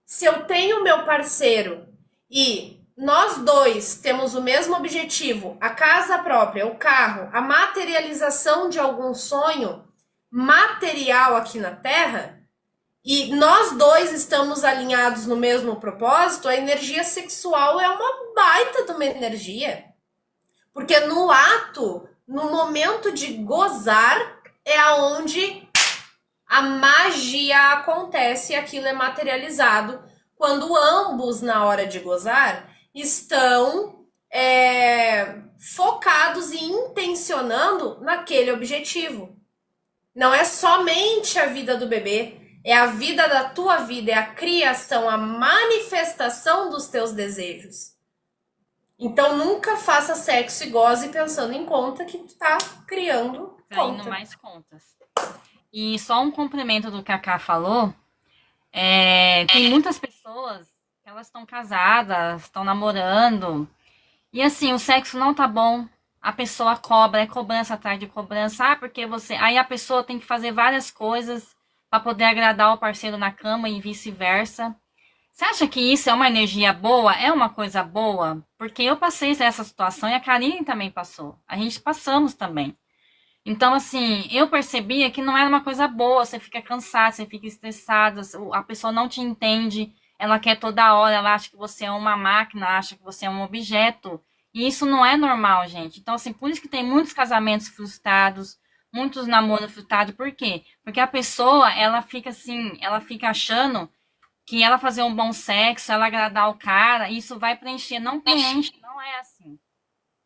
[SPEAKER 2] Se eu tenho meu parceiro e nós dois temos o mesmo objetivo, a casa própria, o carro, a materialização de algum sonho material aqui na Terra, e nós dois estamos alinhados no mesmo propósito, a energia sexual é uma baita de uma energia. Porque no ato, no momento de gozar, é aonde a magia acontece e aquilo é materializado. Quando ambos, na hora de gozar, estão focados e intencionando naquele objetivo. Não é somente a vida do bebê, é a vida da tua vida, é a criação, a manifestação dos teus desejos. Então nunca faça sexo e goze pensando em conta que tu tá criando
[SPEAKER 1] Caindo
[SPEAKER 2] conta.
[SPEAKER 1] mais contas. E só um complemento do que a Ká falou, tem muitas pessoas que elas estão casadas, estão namorando, e assim, o sexo não tá bom, a pessoa cobra, é cobrança atrás de cobrança, porque você. Aí a pessoa tem que fazer várias coisas para poder agradar o parceiro na cama e vice-versa. Você acha que isso é uma energia boa? É uma coisa boa? Porque eu passei essa situação e a Karine também passou. A gente passamos também. Então, assim, eu percebia que não era uma coisa boa. Você fica cansado, você fica estressado, a pessoa não te entende, ela quer toda hora, ela acha que você é uma máquina, acha que você é um objeto. E isso não é normal, gente. Então, assim, por isso que tem muitos casamentos frustrados, muitos namoros frustrados. Por quê? Porque a pessoa, ela fica assim, ela fica achando que ela fazer um bom sexo, ela agradar o cara, isso vai preencher. Não preenche, não é assim.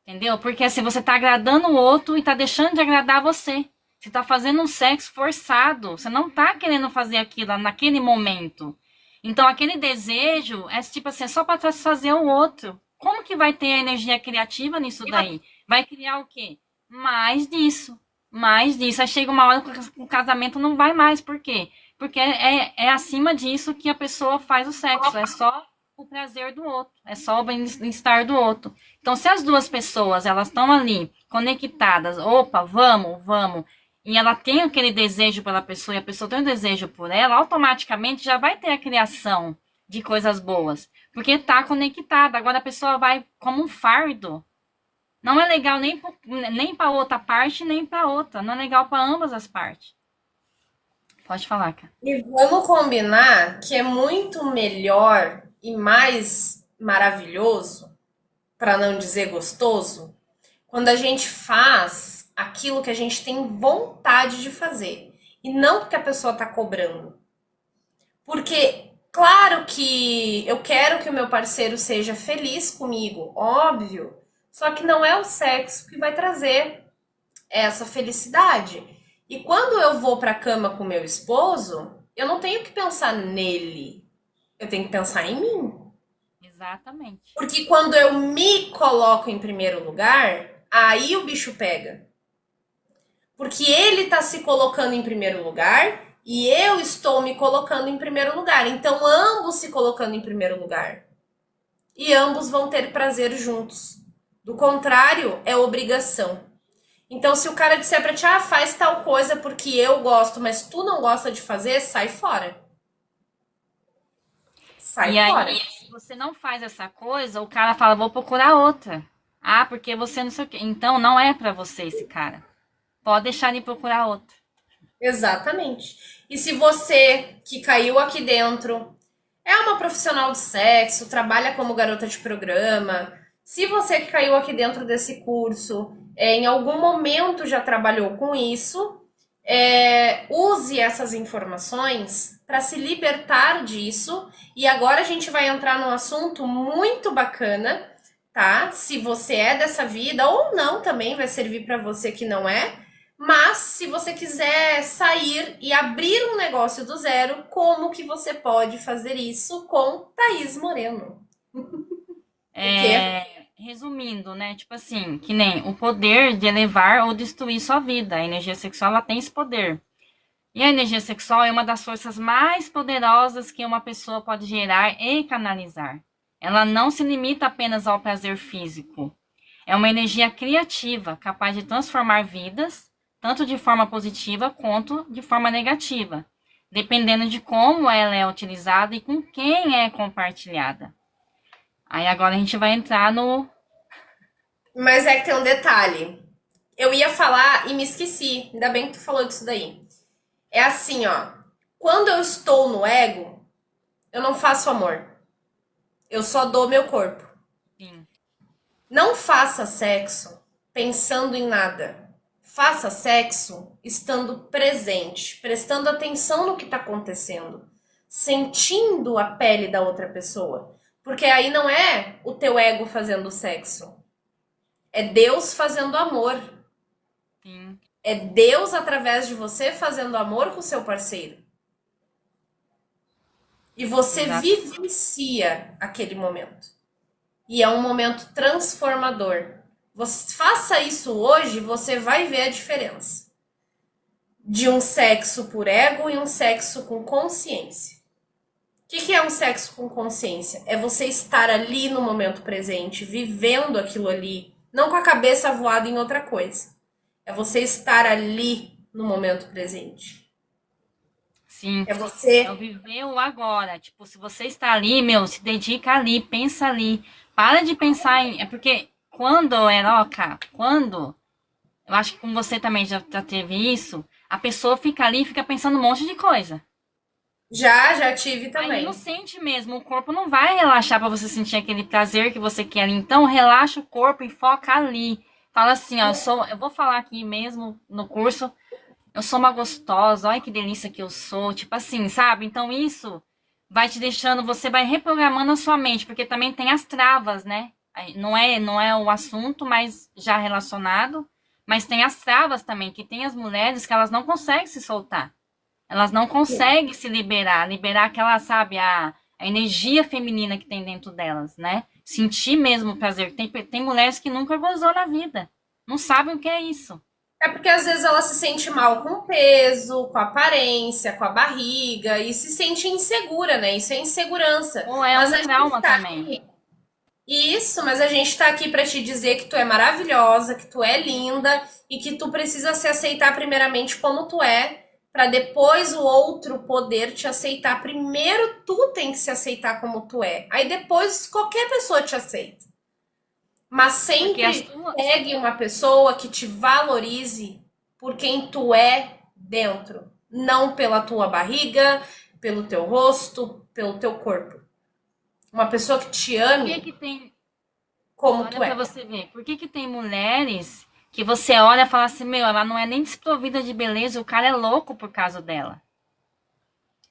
[SPEAKER 1] Entendeu? Porque assim, você tá agradando o outro e tá deixando de agradar você. Você tá fazendo um sexo forçado. Você não tá querendo fazer aquilo naquele momento. Então, aquele desejo é tipo assim, é só para satisfazer o outro. Como que vai ter energia criativa nisso daí? Vai criar o quê? Mais disso. Mais disso. Aí chega uma hora que o casamento não vai mais. Por quê? Porque é acima disso que a pessoa faz o sexo. É só o prazer do outro. É só o bem-estar do outro. Então, se as duas pessoas, elas estão ali, conectadas, opa, vamos, e ela tem aquele desejo pela pessoa, e a pessoa tem um desejo por ela, automaticamente já vai ter a criação de coisas boas. Porque está conectada. Agora a pessoa vai como um fardo. Não é legal nem para outra parte, nem para outra. Não é legal para ambas as partes. Pode falar, cara.
[SPEAKER 2] E vamos combinar que é muito melhor e mais maravilhoso, para não dizer gostoso, quando a gente faz aquilo que a gente tem vontade de fazer e não porque a pessoa está cobrando. Porque, claro que eu quero que o meu parceiro seja feliz comigo, óbvio, só que não é o sexo que vai trazer essa felicidade. E quando eu vou para a cama com meu esposo, eu não tenho que pensar nele, eu tenho que pensar em mim.
[SPEAKER 1] Exatamente.
[SPEAKER 2] Porque quando eu me coloco em primeiro lugar, aí o bicho pega. Porque ele tá se colocando em primeiro lugar e eu estou me colocando em primeiro lugar. Então, ambos se colocando em primeiro lugar. E ambos vão ter prazer juntos. Do contrário, é obrigação. Então, se o cara disser pra ti, faz tal coisa porque eu gosto, mas tu não gosta de fazer, sai fora. Sai
[SPEAKER 1] E
[SPEAKER 2] fora.
[SPEAKER 1] aí, se você não faz essa coisa, o cara fala, vou procurar outra. Ah, porque você não sei o quê. Então, não é pra você esse cara. Pode deixar de procurar outra.
[SPEAKER 2] Exatamente. E se você que caiu aqui dentro é uma profissional de sexo, trabalha como garota de programa, se você que caiu aqui dentro desse curso, em algum momento já trabalhou com isso, use essas informações para se libertar disso. E agora a gente vai entrar num assunto muito bacana, tá? Se você é dessa vida ou não, também vai servir para você que não é. Mas se você quiser sair e abrir um negócio do zero, como que você pode fazer isso com Thaís Moreno?
[SPEAKER 1] Resumindo, né? Tipo assim, que nem o poder de elevar ou destruir sua vida. A energia sexual, ela tem esse poder. E a energia sexual é uma das forças mais poderosas que uma pessoa pode gerar e canalizar. Ela não se limita apenas ao prazer físico. É uma energia criativa, capaz de transformar vidas, tanto de forma positiva quanto de forma negativa, dependendo de como ela é utilizada e com quem é compartilhada. Aí agora a gente vai entrar no...
[SPEAKER 2] Mas é que tem um detalhe. Eu ia falar e me esqueci. Ainda bem que tu falou disso daí. É assim, ó. Quando eu estou no ego, eu não faço amor. Eu só dou meu corpo.
[SPEAKER 1] Sim.
[SPEAKER 2] Não faça sexo pensando em nada. Faça sexo estando presente, prestando atenção no que está acontecendo, sentindo a pele da outra pessoa. Porque aí não é o teu ego fazendo sexo. É Deus fazendo amor.
[SPEAKER 1] Sim,
[SPEAKER 2] É Deus através de você fazendo amor com o seu parceiro. E você
[SPEAKER 1] exato.
[SPEAKER 2] vivencia aquele momento. E é um momento transformador. Você faça isso hoje, você vai ver a diferença de um sexo por ego e um sexo com consciência. O que é um sexo com consciência? É você estar ali no momento presente, vivendo aquilo ali, não com a cabeça voada em outra coisa. É você estar ali no momento presente.
[SPEAKER 1] Sim.
[SPEAKER 2] É
[SPEAKER 1] É o
[SPEAKER 2] você.
[SPEAKER 1] viver o agora. Tipo, se você está ali, meu, se dedica ali, pensa ali. Para de pensar em. É porque quando, Heroca, quando. Eu acho que com você também já teve isso. A pessoa fica ali e fica pensando um monte de coisa.
[SPEAKER 2] Já tive
[SPEAKER 1] Aí não
[SPEAKER 2] também.
[SPEAKER 1] sente mesmo. O corpo não vai relaxar para você sentir aquele prazer que você quer ali. Então, relaxa o corpo e foca ali. Fala assim, ó, eu vou falar aqui mesmo no curso. Eu sou uma gostosa, olha que delícia que eu sou, tipo assim, sabe? Então isso vai te deixando, você vai reprogramando a sua mente, porque também tem as travas, né? Não é o assunto, mas já relacionado, mas tem as travas também, que tem as mulheres que elas não conseguem se soltar. Elas não conseguem se liberar aquela, sabe, a energia feminina que tem dentro delas, né? Sentir mesmo o prazer. Tem mulheres que nunca gozou na vida, não sabem o que é isso.
[SPEAKER 2] É porque às vezes ela se sente mal com o peso, com a aparência, com a barriga e se sente insegura, né? Isso é insegurança.
[SPEAKER 1] Ou é
[SPEAKER 2] Mas
[SPEAKER 1] um
[SPEAKER 2] a gente
[SPEAKER 1] trauma
[SPEAKER 2] tá
[SPEAKER 1] também.
[SPEAKER 2] aqui. Isso, mas a gente tá aqui para te dizer que tu é maravilhosa, que tu é linda e que tu precisa se aceitar primeiramente como tu é, para depois o outro poder te aceitar. Primeiro tu tem que se aceitar como tu é. Aí depois qualquer pessoa te aceita. Mas
[SPEAKER 1] Porque as
[SPEAKER 2] sempre
[SPEAKER 1] tuas.
[SPEAKER 2] pegue uma pessoa que te valorize por quem tu é dentro, não pela tua barriga, pelo teu rosto, pelo teu corpo. Uma pessoa que te
[SPEAKER 1] Por que
[SPEAKER 2] ame
[SPEAKER 1] que tem.
[SPEAKER 2] como
[SPEAKER 1] Olha
[SPEAKER 2] tu
[SPEAKER 1] pra
[SPEAKER 2] é.
[SPEAKER 1] você ver. Por que que tem mulheres que você olha e fala assim: meu, ela não é nem desprovida de beleza, o cara é louco por causa dela.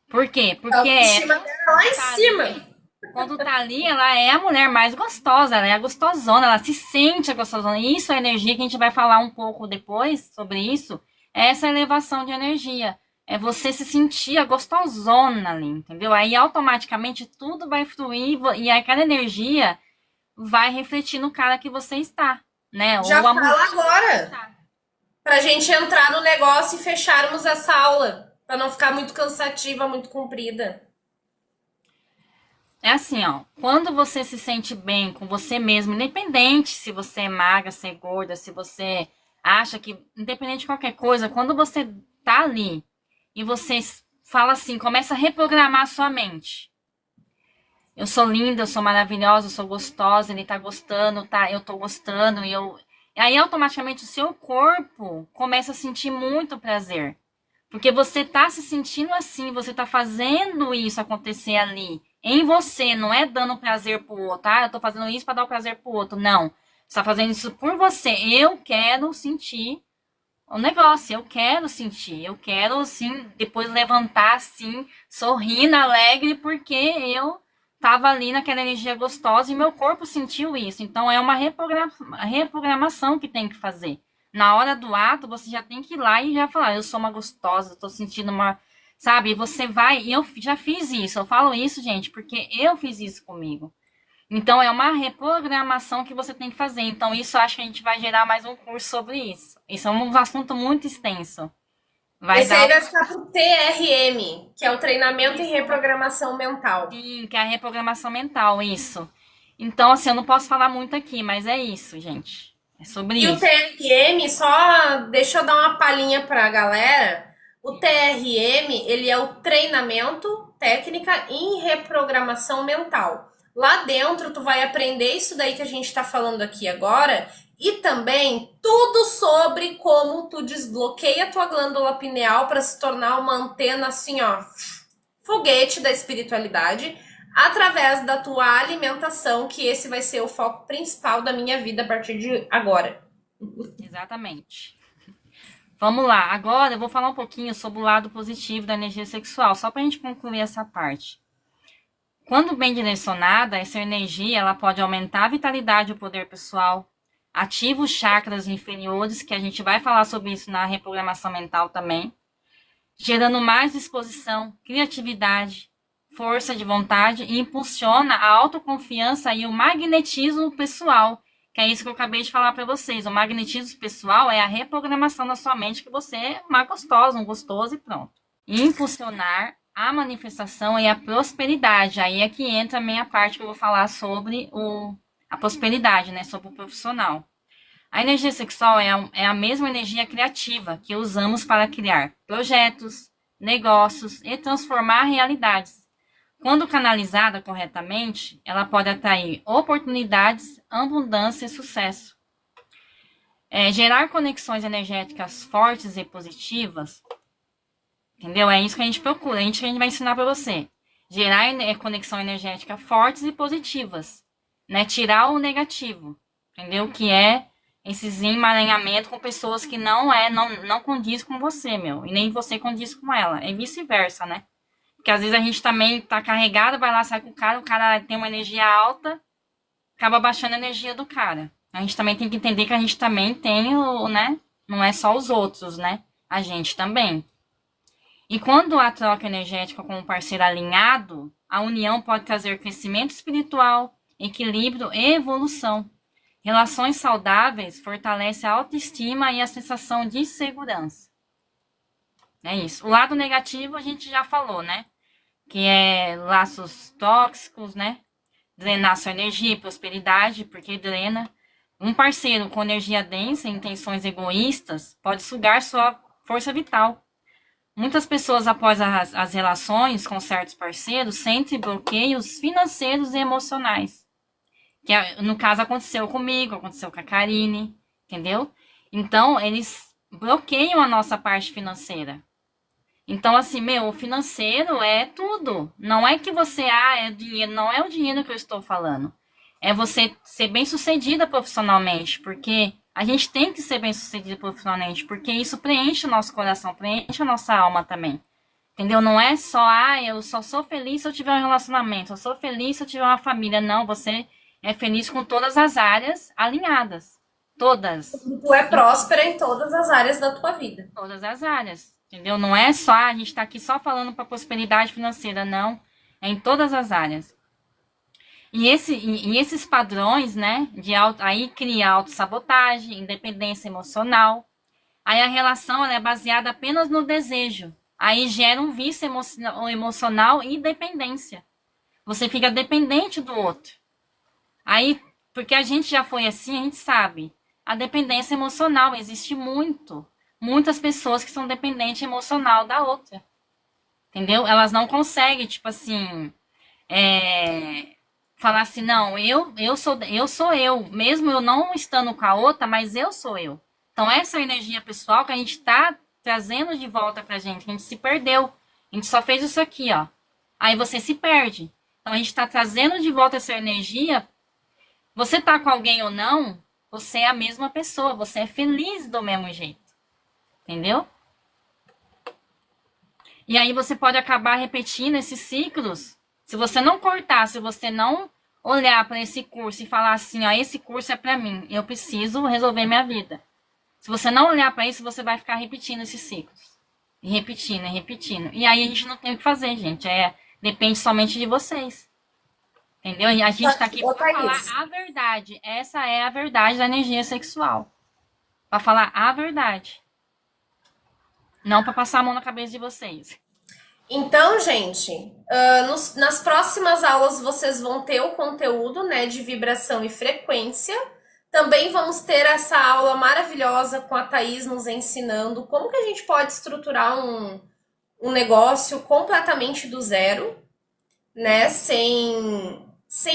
[SPEAKER 1] Por quê?
[SPEAKER 2] A
[SPEAKER 1] Porque
[SPEAKER 2] autoestima
[SPEAKER 1] ela,
[SPEAKER 2] dela lá
[SPEAKER 1] quando
[SPEAKER 2] em
[SPEAKER 1] tá
[SPEAKER 2] cima.
[SPEAKER 1] ali, quando tá ali, ela é a mulher mais gostosa, ela é a gostosona, ela se sente a gostosona. E isso é energia que a gente vai falar um pouco depois sobre isso. É essa elevação de energia. É você se sentir a gostosona ali, entendeu? Aí automaticamente tudo vai fluir e aquela energia vai refletir no cara que você está, né?
[SPEAKER 2] Já
[SPEAKER 1] Ou a mulher
[SPEAKER 2] fala
[SPEAKER 1] que você
[SPEAKER 2] agora.
[SPEAKER 1] está.
[SPEAKER 2] Pra gente entrar no negócio e fecharmos essa aula. Pra não ficar muito cansativa, muito comprida.
[SPEAKER 1] É assim, ó. Quando você se sente bem com você mesmo, independente se você é magra, se é gorda, se você acha que, independente de qualquer coisa, quando você tá ali e você fala assim, começa a reprogramar a sua mente. Eu sou linda, eu sou maravilhosa, eu sou gostosa, ele tá gostando, tá? Eu tô gostando, e aí automaticamente o seu corpo começa a sentir muito prazer. Porque você tá se sentindo assim, você tá fazendo isso acontecer ali, em você, não é dando prazer pro outro, tá? Eu tô fazendo isso para dar o prazer pro outro, não. Você tá fazendo isso por você. Eu quero sentir o negócio, eu quero, assim, depois levantar, assim, sorrindo, alegre, porque eu tava ali naquela energia gostosa e meu corpo sentiu isso. Então, é uma reprogramação que tem que fazer. Na hora do ato, você já tem que ir lá e já falar, eu sou uma gostosa, tô sentindo uma... Sabe, e você vai, e eu já fiz isso, eu falo isso, gente, porque eu fiz isso comigo. Então, é uma reprogramação que você tem que fazer. Então, isso eu acho que a gente vai gerar mais um curso sobre isso. Isso é um assunto muito extenso. Vai
[SPEAKER 2] Esse aí
[SPEAKER 1] dar
[SPEAKER 2] vai ficar pro TRM, que é o treinamento em
[SPEAKER 1] isso,
[SPEAKER 2] reprogramação mental.
[SPEAKER 1] sim, que é a reprogramação mental, isso. Então, assim, eu não posso falar muito aqui, mas é isso, gente. É sobre
[SPEAKER 2] E o
[SPEAKER 1] isso.
[SPEAKER 2] TRM, só deixa eu dar uma palhinha para a galera. O TRM, ele é o treinamento técnica em reprogramação mental. Lá dentro, tu vai aprender isso daí que a gente está falando aqui agora e também tudo sobre como tu desbloqueia a tua glândula pineal para se tornar uma antena assim, ó, foguete da espiritualidade através da tua alimentação, que esse vai ser o foco principal da minha vida a partir de agora.
[SPEAKER 1] Exatamente. Vamos lá. Agora eu vou falar um pouquinho sobre o lado positivo da energia sexual, só para a gente concluir essa parte. Quando bem direcionada, essa energia ela pode aumentar a vitalidade e o poder pessoal, ativa os chakras inferiores, que a gente vai falar sobre isso na reprogramação mental também, gerando mais disposição, criatividade, força de vontade e impulsiona a autoconfiança e o magnetismo pessoal, que é isso que eu acabei de falar para vocês. O magnetismo pessoal é a reprogramação da sua mente que você é uma gostosa, um gostoso e pronto. E impulsionar a manifestação e a prosperidade. Aí é que entra a minha parte que eu vou falar sobre a prosperidade, né? Sobre o profissional. A energia sexual é a mesma energia criativa que usamos para criar projetos, negócios e transformar realidades. Quando canalizada corretamente, ela pode atrair oportunidades, abundância e sucesso. Gerar conexões energéticas fortes e positivas, entendeu? É isso que a gente procura, é isso que a gente vai ensinar para você. Gerar conexão energética fortes e positivas, né? Tirar o negativo, entendeu? Que é esses emaranhamentos com pessoas que não condiz com você, meu. E nem você condiz com ela. É vice-versa, né? Porque às vezes a gente também tá carregado, vai lá, sai com o cara tem uma energia alta, acaba baixando a energia do cara. A gente também tem que entender que a gente também tem né? Não é só os outros, né? A gente também. E quando a troca energética com um parceiro alinhado, a união pode trazer crescimento espiritual, equilíbrio e evolução. Relações saudáveis fortalecem a autoestima e a sensação de segurança. É isso. O lado negativo a gente já falou, né? Que é laços tóxicos, né? Drenar sua energia e prosperidade, porque drena. Um parceiro com energia densa e intenções egoístas pode sugar sua força vital. Muitas pessoas, após as relações com certos parceiros, sentem bloqueios financeiros e emocionais. Que no caso aconteceu comigo, aconteceu com a Karine, entendeu? Então, eles bloqueiam a nossa parte financeira. Então, assim, o financeiro é tudo. Não é que você, é dinheiro, não é o dinheiro que eu estou falando. É você ser bem-sucedida profissionalmente, porque a gente tem que ser bem-sucedida profissionalmente, porque isso preenche o nosso coração, preenche a nossa alma também. Entendeu? Não é só, eu só sou feliz se eu tiver um relacionamento, eu sou feliz se eu tiver uma família. Não, você é feliz com todas as áreas alinhadas. Todas.
[SPEAKER 2] Tu é próspera em todas as áreas da tua vida.
[SPEAKER 1] Todas as áreas. Entendeu? Não é só, a gente está aqui só falando para prosperidade financeira, não. É em todas as áreas. E esses padrões, né, aí cria autossabotagem, independência emocional. Aí a relação ela é baseada apenas no desejo. Aí gera um vício emocional e dependência. Você fica dependente do outro. Aí, porque a gente já foi assim, a gente sabe. A dependência emocional existe muito. Muitas pessoas que são dependentes emocional da outra. Entendeu? Elas não conseguem, tipo assim, falar assim, não, eu sou eu. Mesmo eu não estando com a outra, mas eu sou eu. Então, essa energia pessoal que a gente tá trazendo de volta pra gente, que a gente se perdeu. A gente só fez isso aqui, ó. Aí você se perde. Então, a gente tá trazendo de volta essa energia. Você tá com alguém ou não, você é a mesma pessoa. Você é feliz do mesmo jeito. Entendeu? E aí você pode acabar repetindo esses ciclos. Se você não cortar, se você não olhar para esse curso e falar assim, ó, esse curso é para mim, eu preciso resolver minha vida. Se você não olhar para isso, você vai ficar repetindo esses ciclos. E repetindo, e repetindo. E aí a gente não tem o que fazer, gente. Depende somente de vocês. Entendeu? E a gente tá aqui para falar a verdade. Essa é a verdade da energia sexual. Para falar a verdade. Não para passar a mão na cabeça de vocês.
[SPEAKER 2] Então, gente, nas próximas aulas vocês vão ter o conteúdo, né, de vibração e frequência. Também vamos ter essa aula maravilhosa com a Thaís nos ensinando como que a gente pode estruturar um negócio completamente do zero, né, sem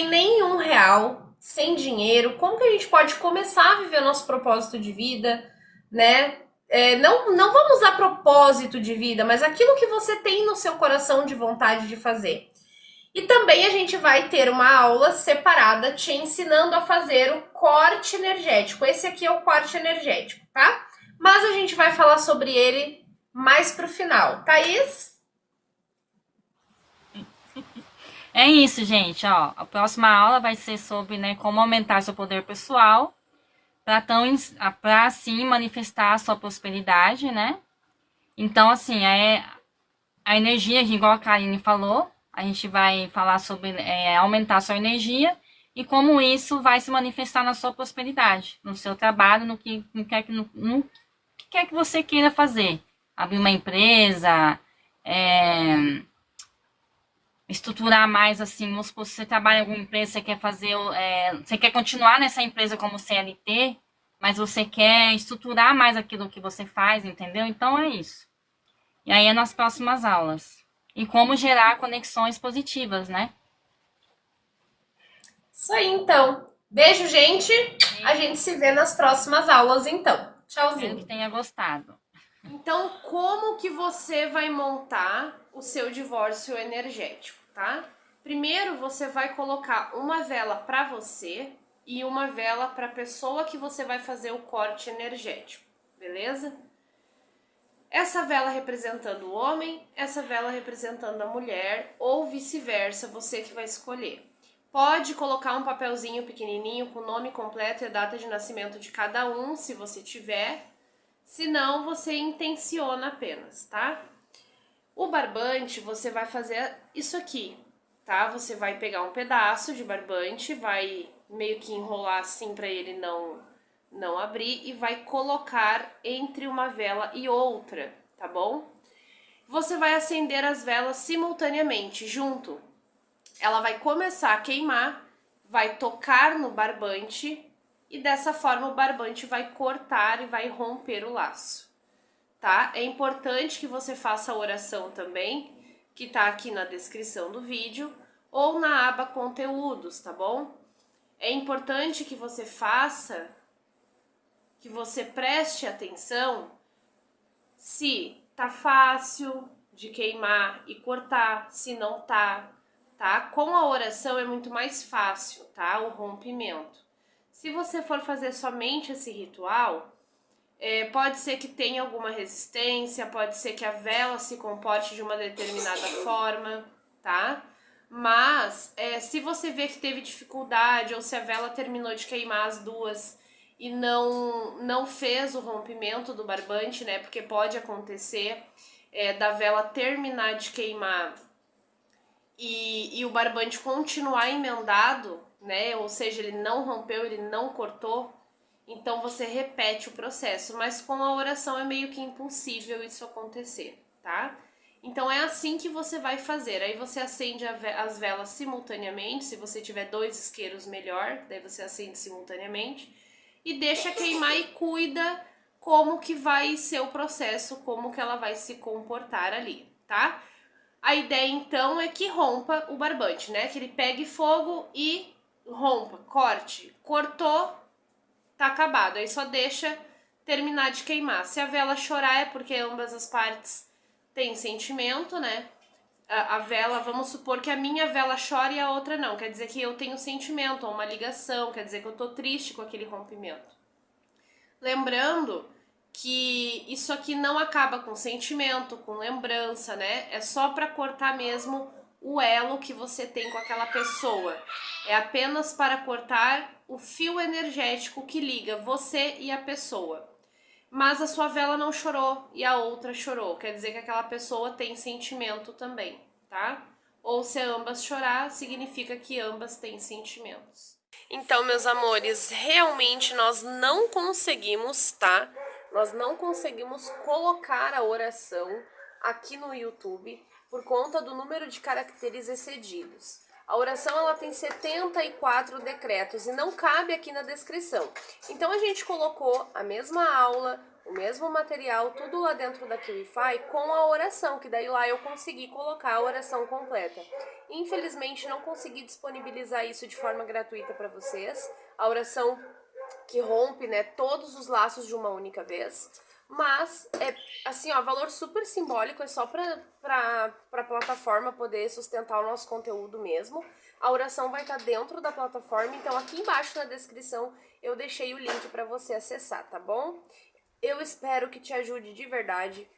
[SPEAKER 2] nenhum real, sem dinheiro. Como que a gente pode começar a viver o nosso propósito de vida, né? Não vamos a propósito de vida, mas aquilo que você tem no seu coração de vontade de fazer. E também a gente vai ter uma aula separada te ensinando a fazer o corte energético. Esse aqui é o corte energético, tá? Mas a gente vai falar sobre ele mais pro final. Thaís?
[SPEAKER 1] É isso, gente, ó. A próxima aula vai ser sobre, né, como aumentar seu poder pessoal para assim manifestar a sua prosperidade, né? Então, assim, a energia, igual a Karine falou, a gente vai falar sobre aumentar a sua energia e como isso vai se manifestar na sua prosperidade, no seu trabalho, no que quer que você queira fazer. Abrir uma empresa, estruturar mais, assim, vamos supor, se você trabalha em alguma empresa, você quer fazer, você quer continuar nessa empresa como CLT, mas você quer estruturar mais aquilo que você faz, entendeu? Então é isso. E aí é nas próximas aulas. E como gerar conexões positivas, né?
[SPEAKER 2] Isso aí, então. Beijo, gente. A gente se vê nas próximas aulas, então.
[SPEAKER 1] Espero que
[SPEAKER 2] Tchauzinho.
[SPEAKER 1] tenha gostado.
[SPEAKER 2] Então, como que você vai montar o seu divórcio energético, tá? Primeiro, você vai colocar uma vela para você e uma vela para a pessoa que você vai fazer o corte energético, beleza? Essa vela representando o homem, essa vela representando a mulher, ou vice-versa, você que vai escolher. Pode colocar um papelzinho pequenininho com o nome completo e a data de nascimento de cada um, se você tiver. Se não, você intenciona apenas, tá? O barbante, você vai fazer isso aqui, tá? Você vai pegar um pedaço de barbante, vai meio que enrolar assim para ele não abrir e vai colocar entre uma vela e outra, tá bom? Você vai acender as velas simultaneamente, junto. Ela vai começar a queimar, vai tocar no barbante e dessa forma o barbante vai cortar e vai romper o laço, tá? É importante que você faça a oração também, que tá aqui na descrição do vídeo ou na aba conteúdos, tá bom? É importante que você faça, que você preste atenção se tá fácil de queimar e cortar, se não tá, tá? Com a oração é muito mais fácil, tá? O rompimento. Se você for fazer somente esse ritual, pode ser que tenha alguma resistência, pode ser que a vela se comporte de uma determinada forma, tá? Mas se você vê que teve dificuldade ou se a vela terminou de queimar as duas e não fez o rompimento do barbante, né? Porque pode acontecer da vela terminar de queimar e o barbante continuar emendado, né? Ou seja, ele não rompeu, ele não cortou. Então você repete o processo, mas com a oração é meio que impossível isso acontecer, tá? Então é assim que você vai fazer. Aí você acende as velas simultaneamente, se você tiver 2 isqueiros melhor, daí você acende simultaneamente e deixa queimar e cuida como que vai ser o processo, como que ela vai se comportar ali, tá? A ideia então é que rompa o barbante, né? Que ele pegue fogo e rompa, corte. Cortou, tá acabado. Aí só deixa terminar de queimar. Se a vela chorar é porque ambas as partes têm sentimento, né? A vela, vamos supor que a minha vela chora e a outra não. Quer dizer que eu tenho sentimento, ou uma ligação, quer dizer que eu tô triste com aquele rompimento. Lembrando que isso aqui não acaba com sentimento, com lembrança, né? É só para cortar mesmo o elo que você tem com aquela pessoa. É apenas para cortar o fio energético que liga você e a pessoa. Mas a sua vela não chorou e a outra chorou. Quer dizer que aquela pessoa tem sentimento também, tá? Ou se ambas chorar, significa que ambas têm sentimentos. Então, meus amores, realmente nós não conseguimos, tá? Nós não conseguimos colocar a oração aqui no YouTube por conta do número de caracteres excedidos. A oração ela tem 74 decretos e não cabe aqui na descrição. Então a gente colocou a mesma aula, o mesmo material, tudo lá dentro da QIFI com a oração, que daí lá eu consegui colocar a oração completa. Infelizmente não consegui disponibilizar isso de forma gratuita para vocês. A oração que rompe, né, todos os laços de uma única vez. Mas, assim, ó, valor super simbólico, é só pra plataforma poder sustentar o nosso conteúdo mesmo. A oração vai estar dentro da plataforma, então aqui embaixo na descrição eu deixei o link para você acessar, tá bom? Eu espero que te ajude de verdade,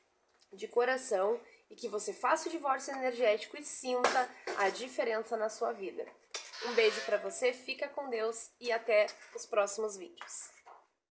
[SPEAKER 2] de coração, e que você faça o divórcio energético e sinta a diferença na sua vida. Um beijo pra você, fica com Deus e até os próximos vídeos.